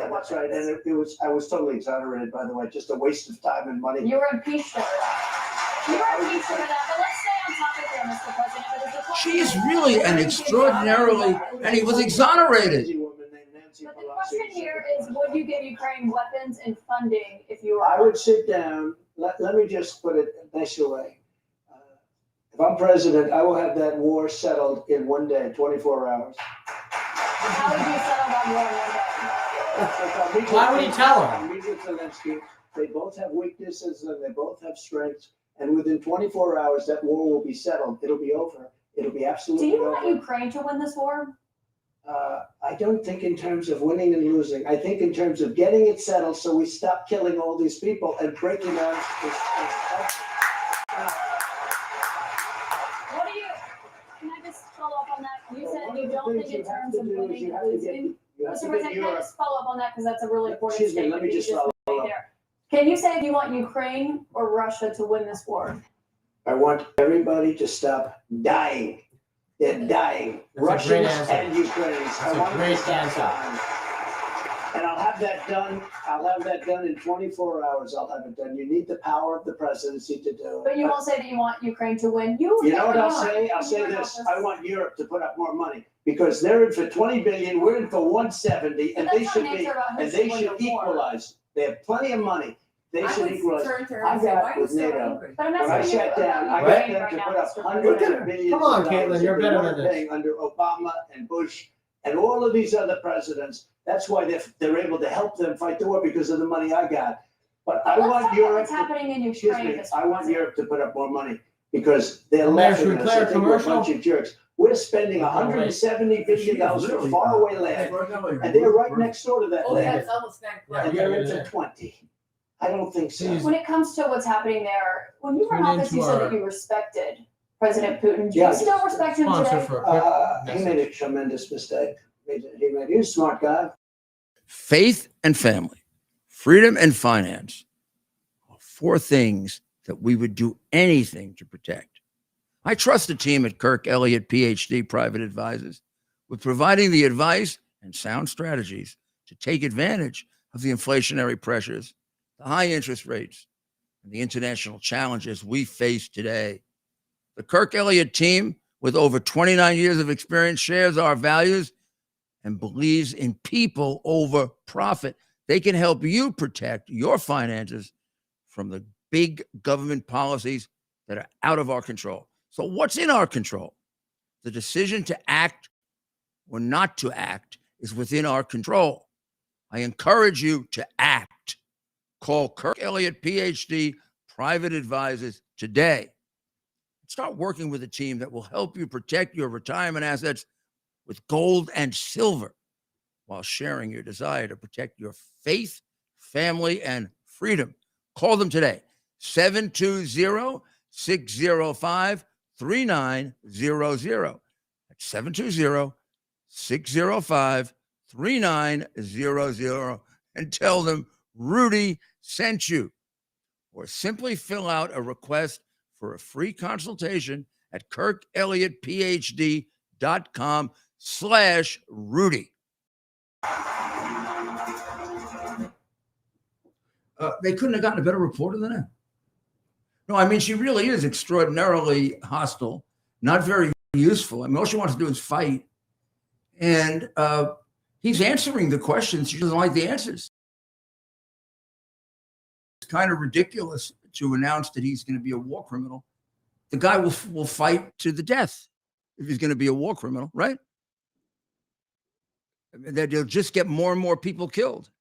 that's right. And I was totally exonerated, by the way, just a waste of time and money. You were impeached over that. You were impeached over that. But let's stay on topic there, Mr. President. She's really an extraordinarily, and he was exonerated. But the question here is, would you give Ukraine weapons and funding if you were? I would sit down. Let me just put it a nicer way. If I'm president, I will have that war settled in one day, 24 hours. How would you settle that war in one day? Why would he tell her? Meet with Zelensky. They both have weaknesses and they both have strengths. And within 24 hours, that war will be settled. It'll be over. It'll be absolutely over. Do you want Ukraine to win this war? I don't think in terms of winning and losing. I think in terms of getting it settled so we stop killing all these people and breaking out this Can I just follow up on that? You said you don't think in terms of winning and losing. Mr. President, can I just follow up on that because that's a really important statement. Let me just follow up. Can you say if you want Ukraine or Russia to win this war? I want everybody to stop dying. They're dying. Russians and Ukrainians. I want them to stop dying. And I'll have that done. I'll have that done in 24 hours. I'll have it done. You need the power of the presidency to do it. But you won't say that you want Ukraine to win. You know what I'll say? I'll say this. I want Europe to put up more money because they're in for 20 billion. We're in for 170, and they should equalize. They have plenty of money. They should equalize. I got with NATO. When I sat down, I got them to put up hundreds of billions. Come on, Caitlin, you're better than this. Under Obama and Bush and all of these other presidents. That's why they're able to help them fight the war because of the money I got. But I want Europe. What's happening in Ukraine? I want Europe to put up more money because they're laughing at us. I think we're a bunch of jerks. We're spending $170 billion for faraway land, and they're right next door to that land. And they're into 20. I don't think so. When it comes to what's happening there, when you were in Tune office, into you said our- that you respected President Putin. Do Yeah. you still respect him Sponsor today? for a quick He made a message. tremendous mistake. He was a smart guy. Faith and family, freedom and finance are 4 things that we would do anything to protect. I trust the team at Kirk Elliott, PhD, Private Advisors, with providing the advice and sound strategies to take advantage of the inflationary pressures, the high interest rates, and the international challenges we face today. The Kirk Elliott team, with over 29 years of experience, shares our values and believes in people over profit. They can help you protect your finances from the big government policies that are out of our control. So what's in our control? The decision to act or not to act is within our control. I encourage you to act. Call Kirk Elliott, PhD, Private Advisors today. Start working with a team that will help you protect your retirement assets with gold and silver while sharing your desire to protect your faith, family, and freedom. Call them today, 720-605-3900. That's 720-605-3900, and tell them Rudy sent you. Or simply fill out a request for a free consultation at kirkelliottphd.com/Rudy. They couldn't have gotten a better reporter than that. No, I mean, she really is extraordinarily hostile, not very useful. I mean, all she wants to do is fight. And he's answering the questions. She doesn't like the answers. It's kind of ridiculous to announce that he's going to be a war criminal. The guy will fight to the death if he's going to be a war criminal, right? That he'll just get more and more people killed.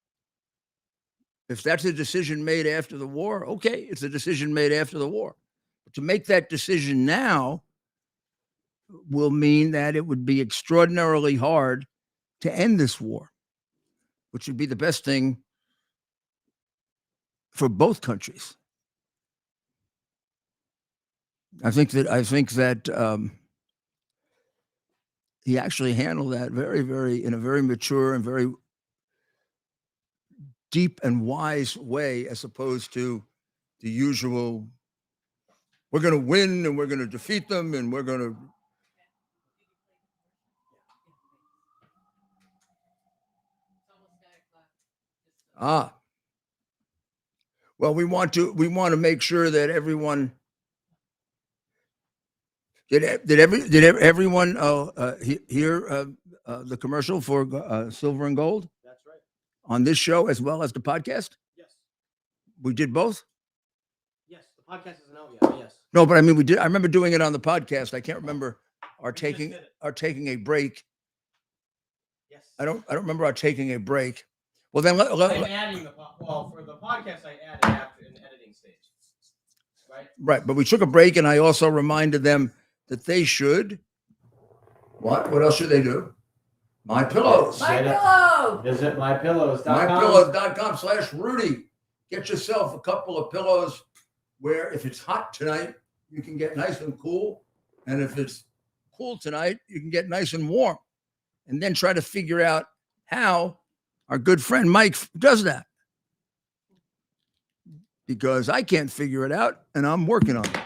If that's a decision made after the war, okay, it's a decision made after the war. But to make that decision now will mean that it would be extraordinarily hard to end this war, which would be the best thing for both countries. I think that he actually handled that in a very mature and very deep and wise way, as opposed to the usual, we're going to win and we're going to defeat them and we're going to. Well, we want to make sure that everyone did everyone hear the commercial for silver and gold? That's right. On this show as well as the podcast? Yes. We did both? Yes. The podcast isn't out yet. Yes. No, but I mean, we did. I remember doing it on the podcast. I can't remember We just did it. our taking a break. Yes. I don't remember our taking a break. Well, then I'm adding for the podcast, I added after in the editing stage. Right? right. But we took a break, and I also reminded them that they should. What? What else should they do? My Pillows. My pillow. Visit mypillows.com. MyPillows.com/Rudy. Get yourself a couple of pillows where if it's hot tonight, you can get nice and cool. And if it's cool tonight, you can get nice and warm. And then try to figure out how our good friend Mike does that. Because I can't figure it out and I'm working on it.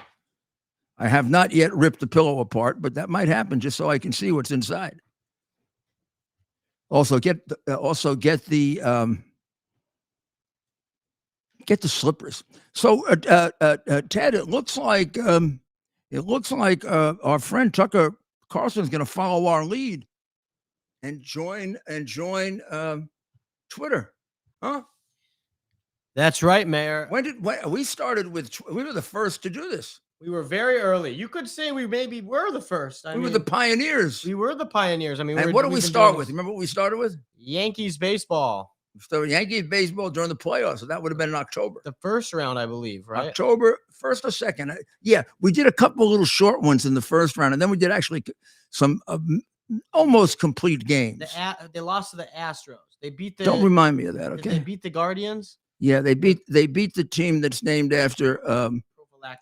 I have not yet ripped the pillow apart, but that might happen just so I can see what's inside. Also get the slippers. So Ted, it looks like our friend Tucker Carlson is going to follow our lead and join Twitter, huh? That's right, Mayor. When we started we were the first to do this. We were very early. You could say we maybe were the first. We were the pioneers. We were the pioneers. I mean, And what did we start with? Remember what we started with? Yankees baseball. We started Yankees baseball during the playoffs. So that would have been in October. The first round, I believe, right? October 1st or 2nd. Yeah, we did a couple little short ones in the first round, and then we did actually some almost complete games. They lost to the Astros. They beat the. Don't remind me of that, Did okay? they beat the Guardians? Yeah, they beat the team that's named after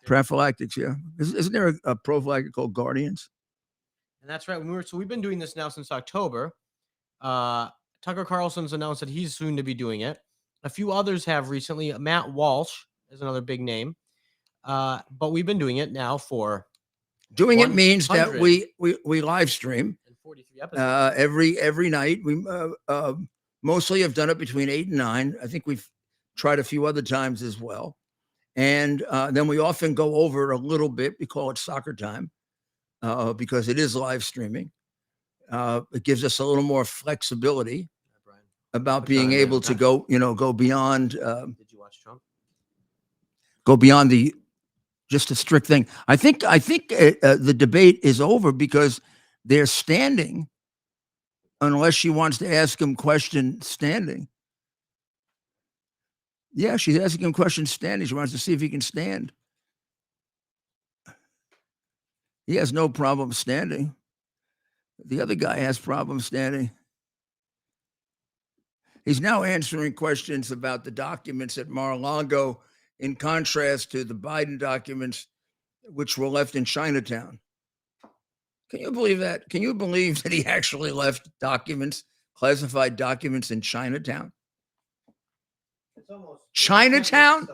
prophylactics. Yeah, isn't there a prophylactic called Guardians? And that's right. We've been doing this now since October. Tucker Carlson's announced that he's soon to be doing it. A few others have recently. Matt Walsh is another big name. But we've been doing it now for Doing it means that we live stream 43 episodes. every night. We mostly have done it between 8 and 9. I think we've tried a few other times as well. And then we often go over a little bit. We call it soccer time because it is live streaming. It gives us a little more flexibility about being able to go beyond. Did you watch Trump? Go beyond just a strict thing. I think the debate is over because they're standing, unless she wants to ask him questions standing. Yeah, she's asking him questions standing. She wants to see if he can stand. He has no problem standing. The other guy has problems standing. He's now answering questions about the documents at Mar-a-Lago in contrast to the Biden documents, which were left in Chinatown. Can you believe that? Can you believe that he actually left documents, classified documents in Chinatown? Chinatown?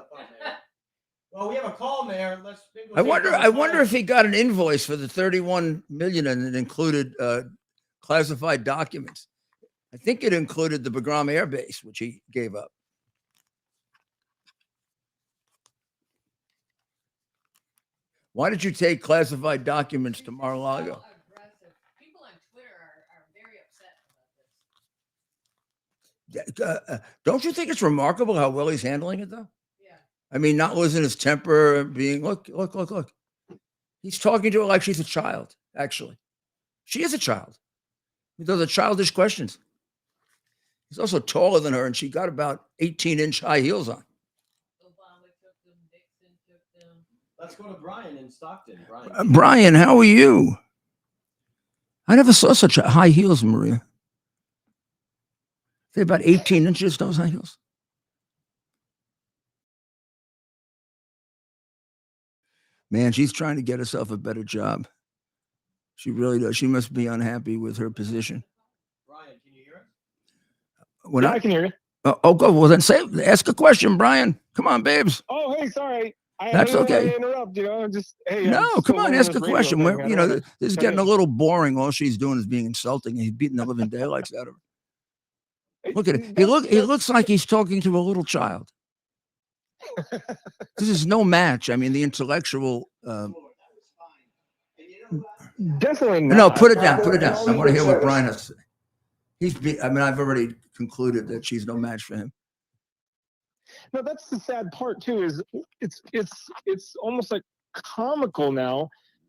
Well, we have a call, Mayor. I wonder if he got an invoice for the $31 million and it included classified documents. I think it included the Bagram Air Base, which he gave up. Why did you take classified documents to Mar-a-Lago? People on Twitter are very upset about this. Don't you think it's remarkable how well he's handling it, though? Yeah. I mean, not losing his temper, being look. He's talking to her like she's a child. Actually, she is a child. Those are childish questions. He's also taller than her, and she got about 18-inch high heels on. Obama took them, Nixon took them. Let's go to Brian in Stockton. Brian, how are you? I never saw such high heels, Maria. They're about 18 inches, those high heels. Man, she's trying to get herself a better job. She really does. She must be unhappy with her position. Brian, can you hear us? I can hear you. Oh, go. Well, then ask a question, Brian. Come on, babes. Oh, hey, sorry. That's okay. I interrupt, hey. No, I'm come still on, learning ask a this radio question. thing. This is getting a little boring. All she's doing is being insulting. He's beating the living daylights out of her. Look at it. He looks like he's talking to a little child. This is no match. I mean, the intellectual. Definitely not. No, put it down. Put it down. I want to hear what Brian has to say. I've already concluded that she's no match for him. No, that's the sad part too. Is it's almost like comical now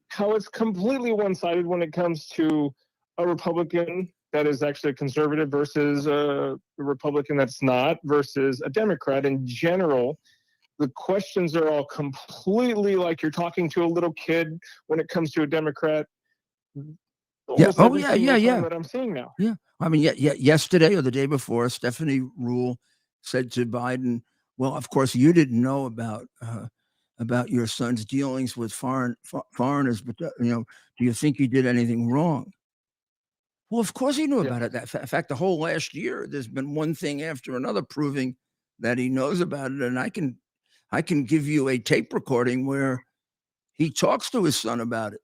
how it's completely one-sided when it comes to a Republican that is actually a conservative versus a Republican that's not versus a Democrat. In general, the questions are all completely like you're talking to a little kid when it comes to a Democrat. Yeah. Oh, yeah. That I'm seeing now. Yeah. I mean, yesterday or the day before, Stephanie Rule said to Biden, well, of course, you didn't know about your son's dealings with foreigners, but do you think he did anything wrong? Well, of course he knew about it. In fact, the whole last year, there's been one thing after another proving that he knows about it. And I can give you a tape recording where he talks to his son about it.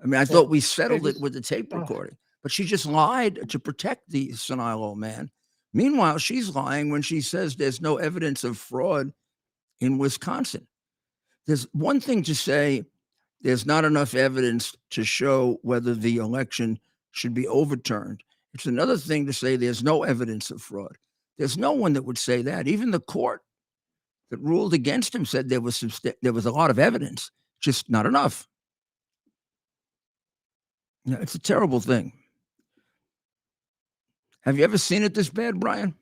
I mean, I thought we settled it with the tape recording, but she just lied to protect the senile old man. Meanwhile, she's lying when she says there's no evidence of fraud in Wisconsin. There's one thing to say there's not enough evidence to show whether the election should be overturned. It's another thing to say there's no evidence of fraud. There's no one that would say that. Even the court that ruled against him said there was a lot of evidence, just not enough. Yeah, it's a terrible thing. Have you ever seen it this bad, Brian?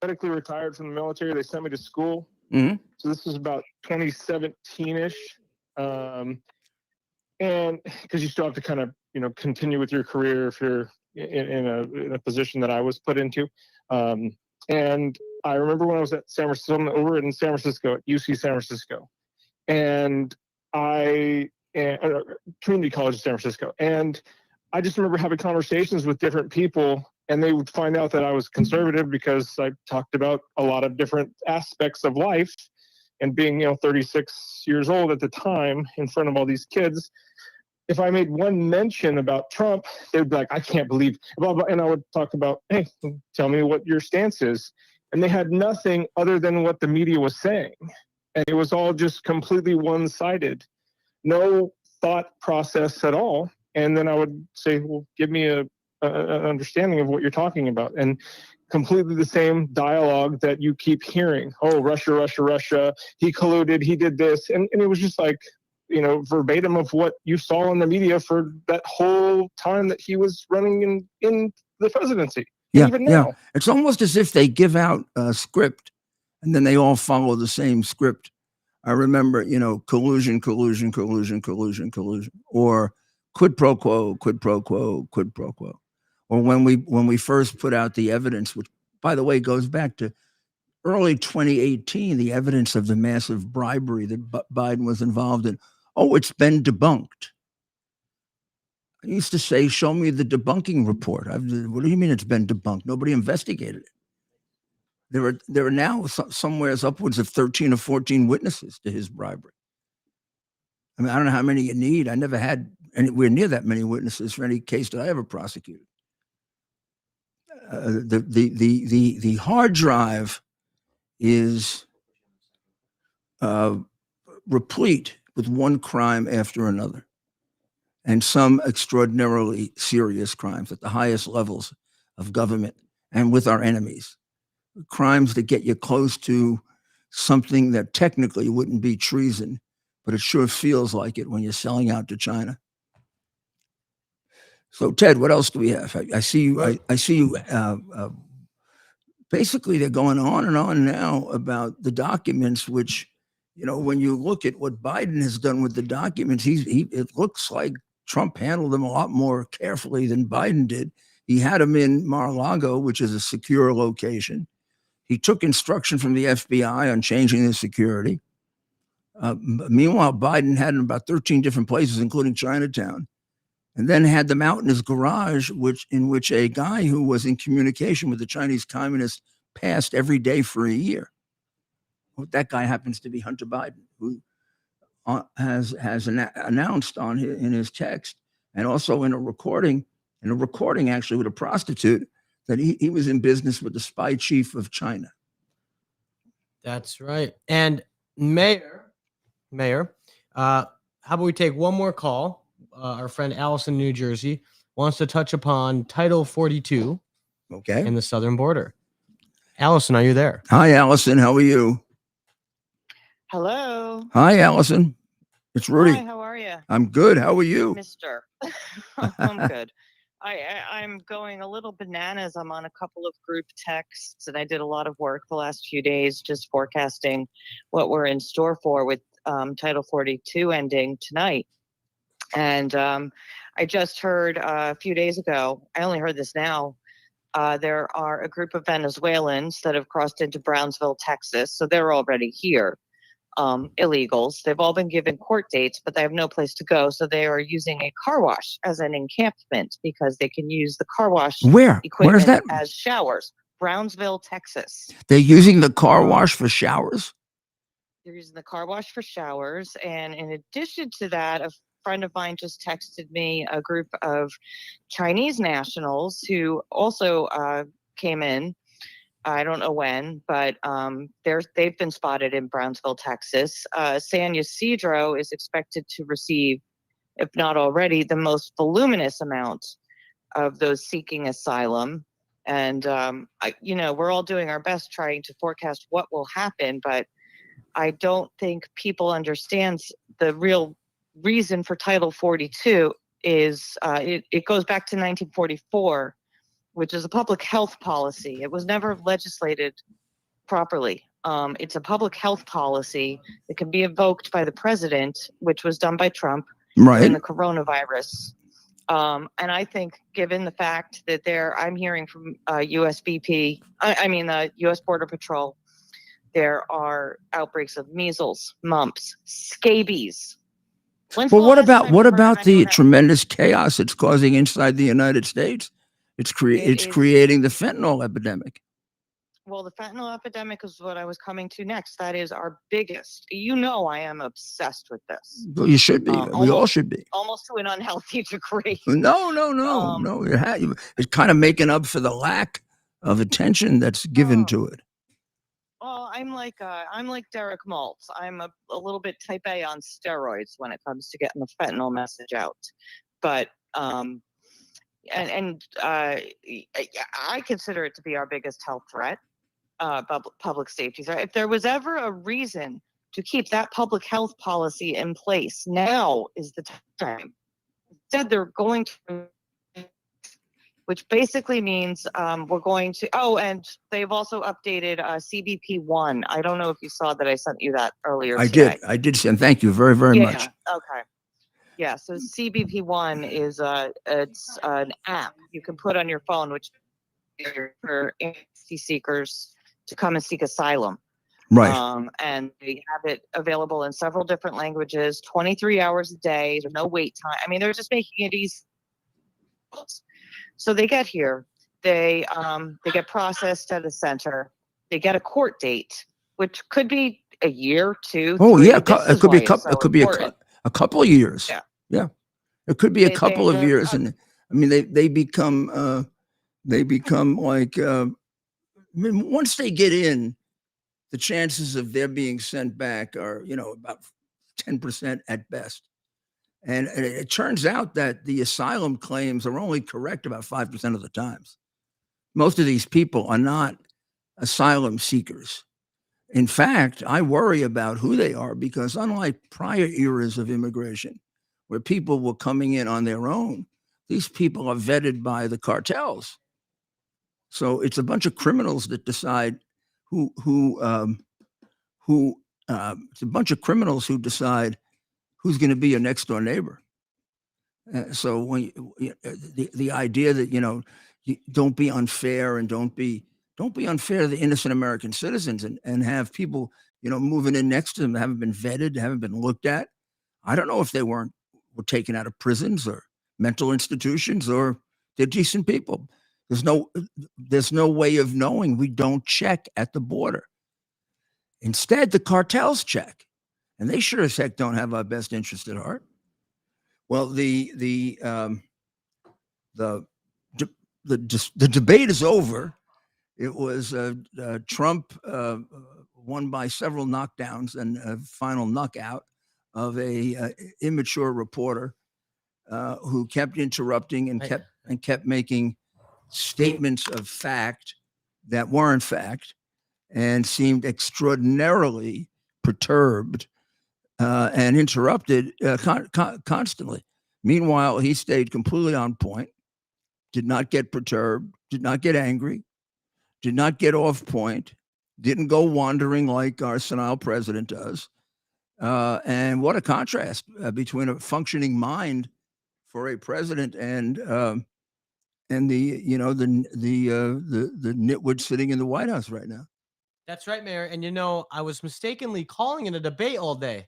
Medically retired from the military. They sent me to school. Mm-hmm. So this was about 2017-ish. and because you still have to kind of, continue with your career if you're in a position that I was put into. And I remember when I was at San Francisco, over in San Francisco, at UC San Francisco, and Community College of San Francisco. And I just remember having conversations with different people, and they would find out that I was conservative because I talked about a lot of different aspects of life. And being, 36 years old at the time in front of all these kids, if I made one mention about Trump, they would be like, I can't believe, blah, blah. And I would talk about, hey, tell me what your stance is. And they had nothing other than what the media was saying. And it was all just completely one-sided, no thought process at all. And then I would say, well, give me an understanding of what you're talking about. And completely the same dialogue that you keep hearing. Oh, Russia, Russia, Russia. He colluded. He did this. And it was just like, verbatim of what you saw in the media for that whole time that he was running in the presidency. Yeah, Even yeah. now. It's almost as if they give out a script and then they all follow the same script. I remember, collusion, collusion, collusion, collusion, collusion, or quid pro quo, quid pro quo, quid pro quo. Or when we first put out the evidence, which, by the way, goes back to early 2018, the evidence of the massive bribery that Biden was involved in. Oh, it's been debunked. I used to say, show me the debunking report. What do you mean it's been debunked? Nobody investigated it. There are now somewhere upwards of 13 or 14 witnesses to his bribery. I mean, I don't know how many you need. I never had anywhere near that many witnesses for any case that I ever prosecuted. The hard drive is replete with one crime after another, and some extraordinarily serious crimes at the highest levels of government and with our enemies. Crimes that get you close to something that technically wouldn't be treason, but it sure feels like it when you're selling out to China. So, Ted, what else do we have? I see you. I see you. Basically, they're going on now about the documents, which, when you look at what Biden has done with the documents, it looks like Trump handled them a lot more carefully than Biden did. He had them in Mar-a-Lago, which is a secure location. He took instruction from the FBI on changing the security. Meanwhile, Biden had them about 13 different places, including Chinatown, and then had them out in his garage, in which a guy who was in communication with the Chinese communists passed every day for a year. Well, that guy happens to be Hunter Biden, who has announced in his text, and also in a recording actually with a prostitute, that he was in business with the spy chief of China. That's right. And Mayor, how about we take one more call? Our friend Allison, New Jersey, wants to touch upon Title 42 in the southern border. Allison, are you there? Hi, Allison. How are you? Hello. Hi, Allison. It's Rudy. Hi, how are you? I'm good. How are you? Mister. I'm good. I'm going a little bananas. I'm on a couple of group texts, and I did a lot of work the last few days just forecasting what we're in store for with Title 42 ending tonight. And I just heard a few days ago, I only heard this now, there are a group of Venezuelans that have crossed into Brownsville, Texas. So they're already here, illegals. They've all been given court dates, but they have no place to go. So they are using a car wash as an encampment because they can use the car wash Where is that? As showers. Brownsville, Texas. They're using the car wash for showers? They're using the car wash for showers. And in addition to that, a friend of mine just texted me a group of Chinese nationals who also came in. I don't know when, but they've been spotted in Brownsville, Texas. San Ysidro is expected to receive, if not already, the most voluminous amount of those seeking asylum. And, we're all doing our best trying to forecast what will happen, but I don't think people understand the real reason for Title 42 is it goes back to 1944, which is a public health policy. It was never legislated properly. It's a public health policy that can be invoked by the president, which was done by Trump, during Right. the coronavirus. And I think, given the fact that I'm hearing from USBP, the U.S. Border Patrol, there are outbreaks of measles, mumps, scabies. When's Well, the what last about time you heard of the anyone tremendous chaos it's causing inside the United States? It's is- creating the fentanyl epidemic. Well, the fentanyl epidemic is what I was coming to next. That is our biggest. You know, I am obsessed with this. Well, you should be. We all should be. Almost to an unhealthy degree. No. It's kind of making up for the lack of attention that's given to it. Well, I'm like Derek Maltz. I'm a little bit type A on steroids when it comes to getting the fentanyl message out. But I consider it to be our biggest health threat, public safety threat. If there was ever a reason to keep that public health policy in place, now is the time. Instead, they're going to, which basically means we're going to, and they've also updated CBP1. I don't know if you saw that. I sent you that earlier today. I did, and thank you very, very much. Okay. Yeah, so CBP1 is it's an app you can put on your phone, which is for amnesty seekers to come and seek asylum. Right. And they have it available in several different languages, 23 hours a day. There's no wait time. I mean, they're just making it easy. So they get here, they get processed at a center, they get a court date, which could be a year, 2, 3. Oh yeah, This it is could be why a couple. it's so It could be important. a couple of years. Yeah. It could be a They- couple of they're- years, and I mean they become like once they get in, the chances of their being sent back are about 10% at best. And it turns out that the asylum claims are only correct about 5% of the times. Most of these people are not asylum seekers. In fact, I worry about who they are because unlike prior eras of immigration, where people were coming in on their own, these people are vetted by the cartels. So it's a bunch of criminals that decide it's a bunch of criminals who decide who's going to be your next door neighbor. So when the idea that you don't be unfair and don't be unfair to the innocent American citizens and have people moving in next to them that haven't been vetted, haven't been looked at. I don't know if they were taken out of prisons or mental institutions or they're decent people. There's no way of knowing. We don't check at the border. Instead, the cartels check, and they sure as heck don't have our best interest at heart. Well, the debate is over. It was Trump won by several knockdowns and a final knockout of a immature reporter who kept interrupting and kept making statements of fact that weren't fact and seemed extraordinarily perturbed and interrupted constantly. Meanwhile, he stayed completely on point, did not get perturbed, did not get angry, did not get off point, didn't go wandering like our senile president does. And what a contrast between a functioning mind for a president and the nitwit sitting in the White House right now. That's right, Mayor. And I was mistakenly calling it a debate all day.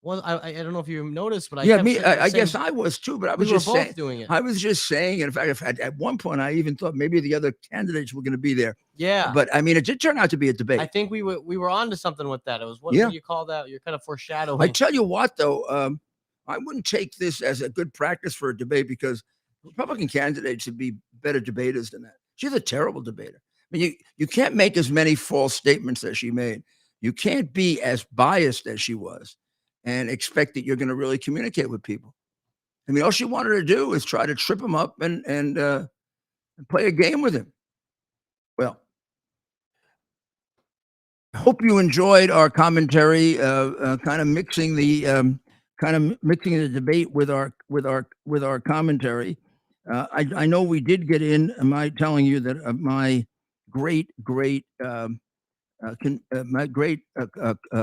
Well, I don't know if you noticed, but I guess I was too. But I was just saying, doing it. I was just saying. In fact, at one point, I even thought maybe the other candidates were going to be there. Yeah, but I mean, it did turn out to be a debate. I think we were on to something with that. It was what do you call that? You're kind of foreshadowing. I tell you what, though, I wouldn't take this as a good practice for a debate because Republican candidates should be better debaters than that. She's a terrible debater. I mean, you can't make as many false statements as she made. You can't be as biased as she was and expect that you're going to really communicate with people. I mean, all she wanted to do is try to trip him up and play a game with him. Well, I hope you enjoyed our commentary, kind of mixing the debate with our commentary. I know we did get in. Am I telling you that my great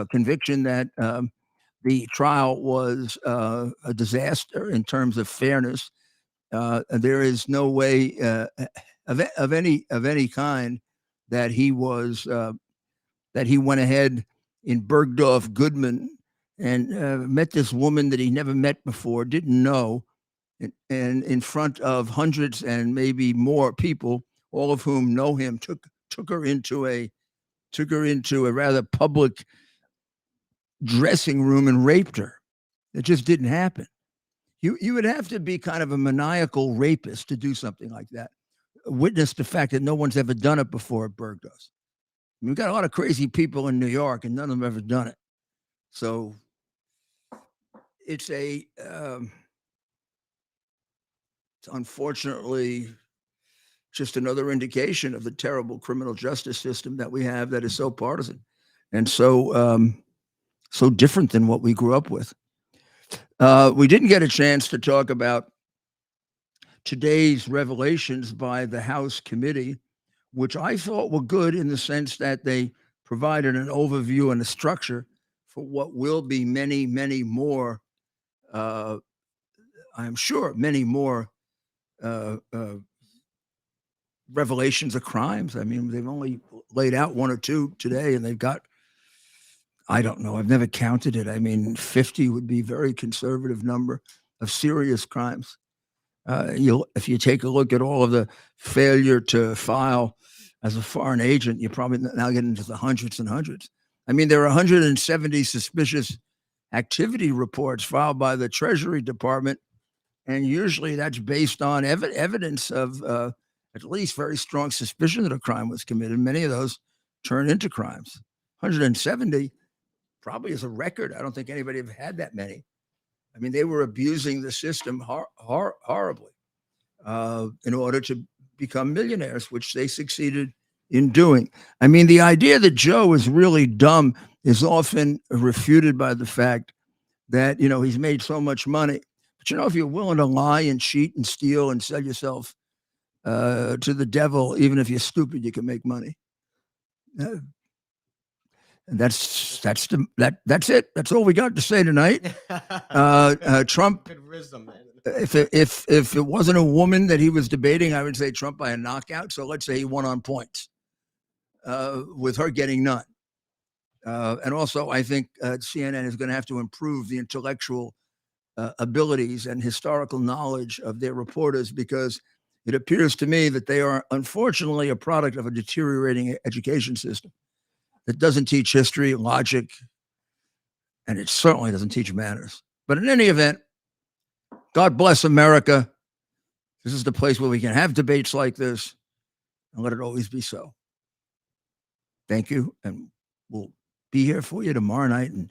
conviction that the trial was a disaster in terms of fairness. There is no way of any kind that he was that he went ahead in Bergdorf Goodman and met this woman that he never met before, didn't know, and in front of hundreds and maybe more people, all of whom know him, took her into a rather public dressing room and raped her. It just didn't happen. You would have to be kind of a maniacal rapist to do something like that. Witness the fact that no one's ever done it before at Bergdorf. We've got a lot of crazy people in New York, and none of them ever done it. So it's unfortunately just another indication of the terrible criminal justice system that we have that is so partisan and so different than what we grew up with. We didn't get a chance to talk about today's revelations by the House committee, which I thought were good in the sense that they provided an overview and a structure for what will be many, many more, I'm sure, many more revelations of crimes. I mean, they've only laid out one or two today, and they've got, I don't know, I've never counted it. I mean, 50 would be a very conservative number of serious crimes. If you take a look at all of the failure to file as a foreign agent, you probably now get into the hundreds and hundreds. I mean, there are 170 suspicious activity reports filed by the Treasury Department, and usually that's based on evidence of at least very strong suspicion that a crime was committed. Many of those turn into crimes. 170 probably is a record. I don't think anybody ever had that many. I mean, they were abusing the system horribly in order to become millionaires, which they succeeded in doing. I mean, the idea that Joe is really dumb is often refuted by the fact that, he's made so much money. But, if you're willing to lie and cheat and steal and sell yourself to the devil, even if you're stupid, you can make money. And that's it. That's all we got to say tonight. Trump. Good wisdom, man. If it wasn't a woman that he was debating, I would say Trump by a knockout. So let's say he won on points, with her getting none. And also, I think CNN is going to have to improve the intellectual abilities and historical knowledge of their reporters, because it appears to me that they are unfortunately a product of a deteriorating education system that doesn't teach history, logic, and it certainly doesn't teach manners. But in any event, God bless America. This is the place where we can have debates like this, and let it always be so. Thank you, and we'll be here for you tomorrow night. And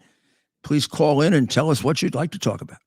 please call in and tell us what you'd like to talk about.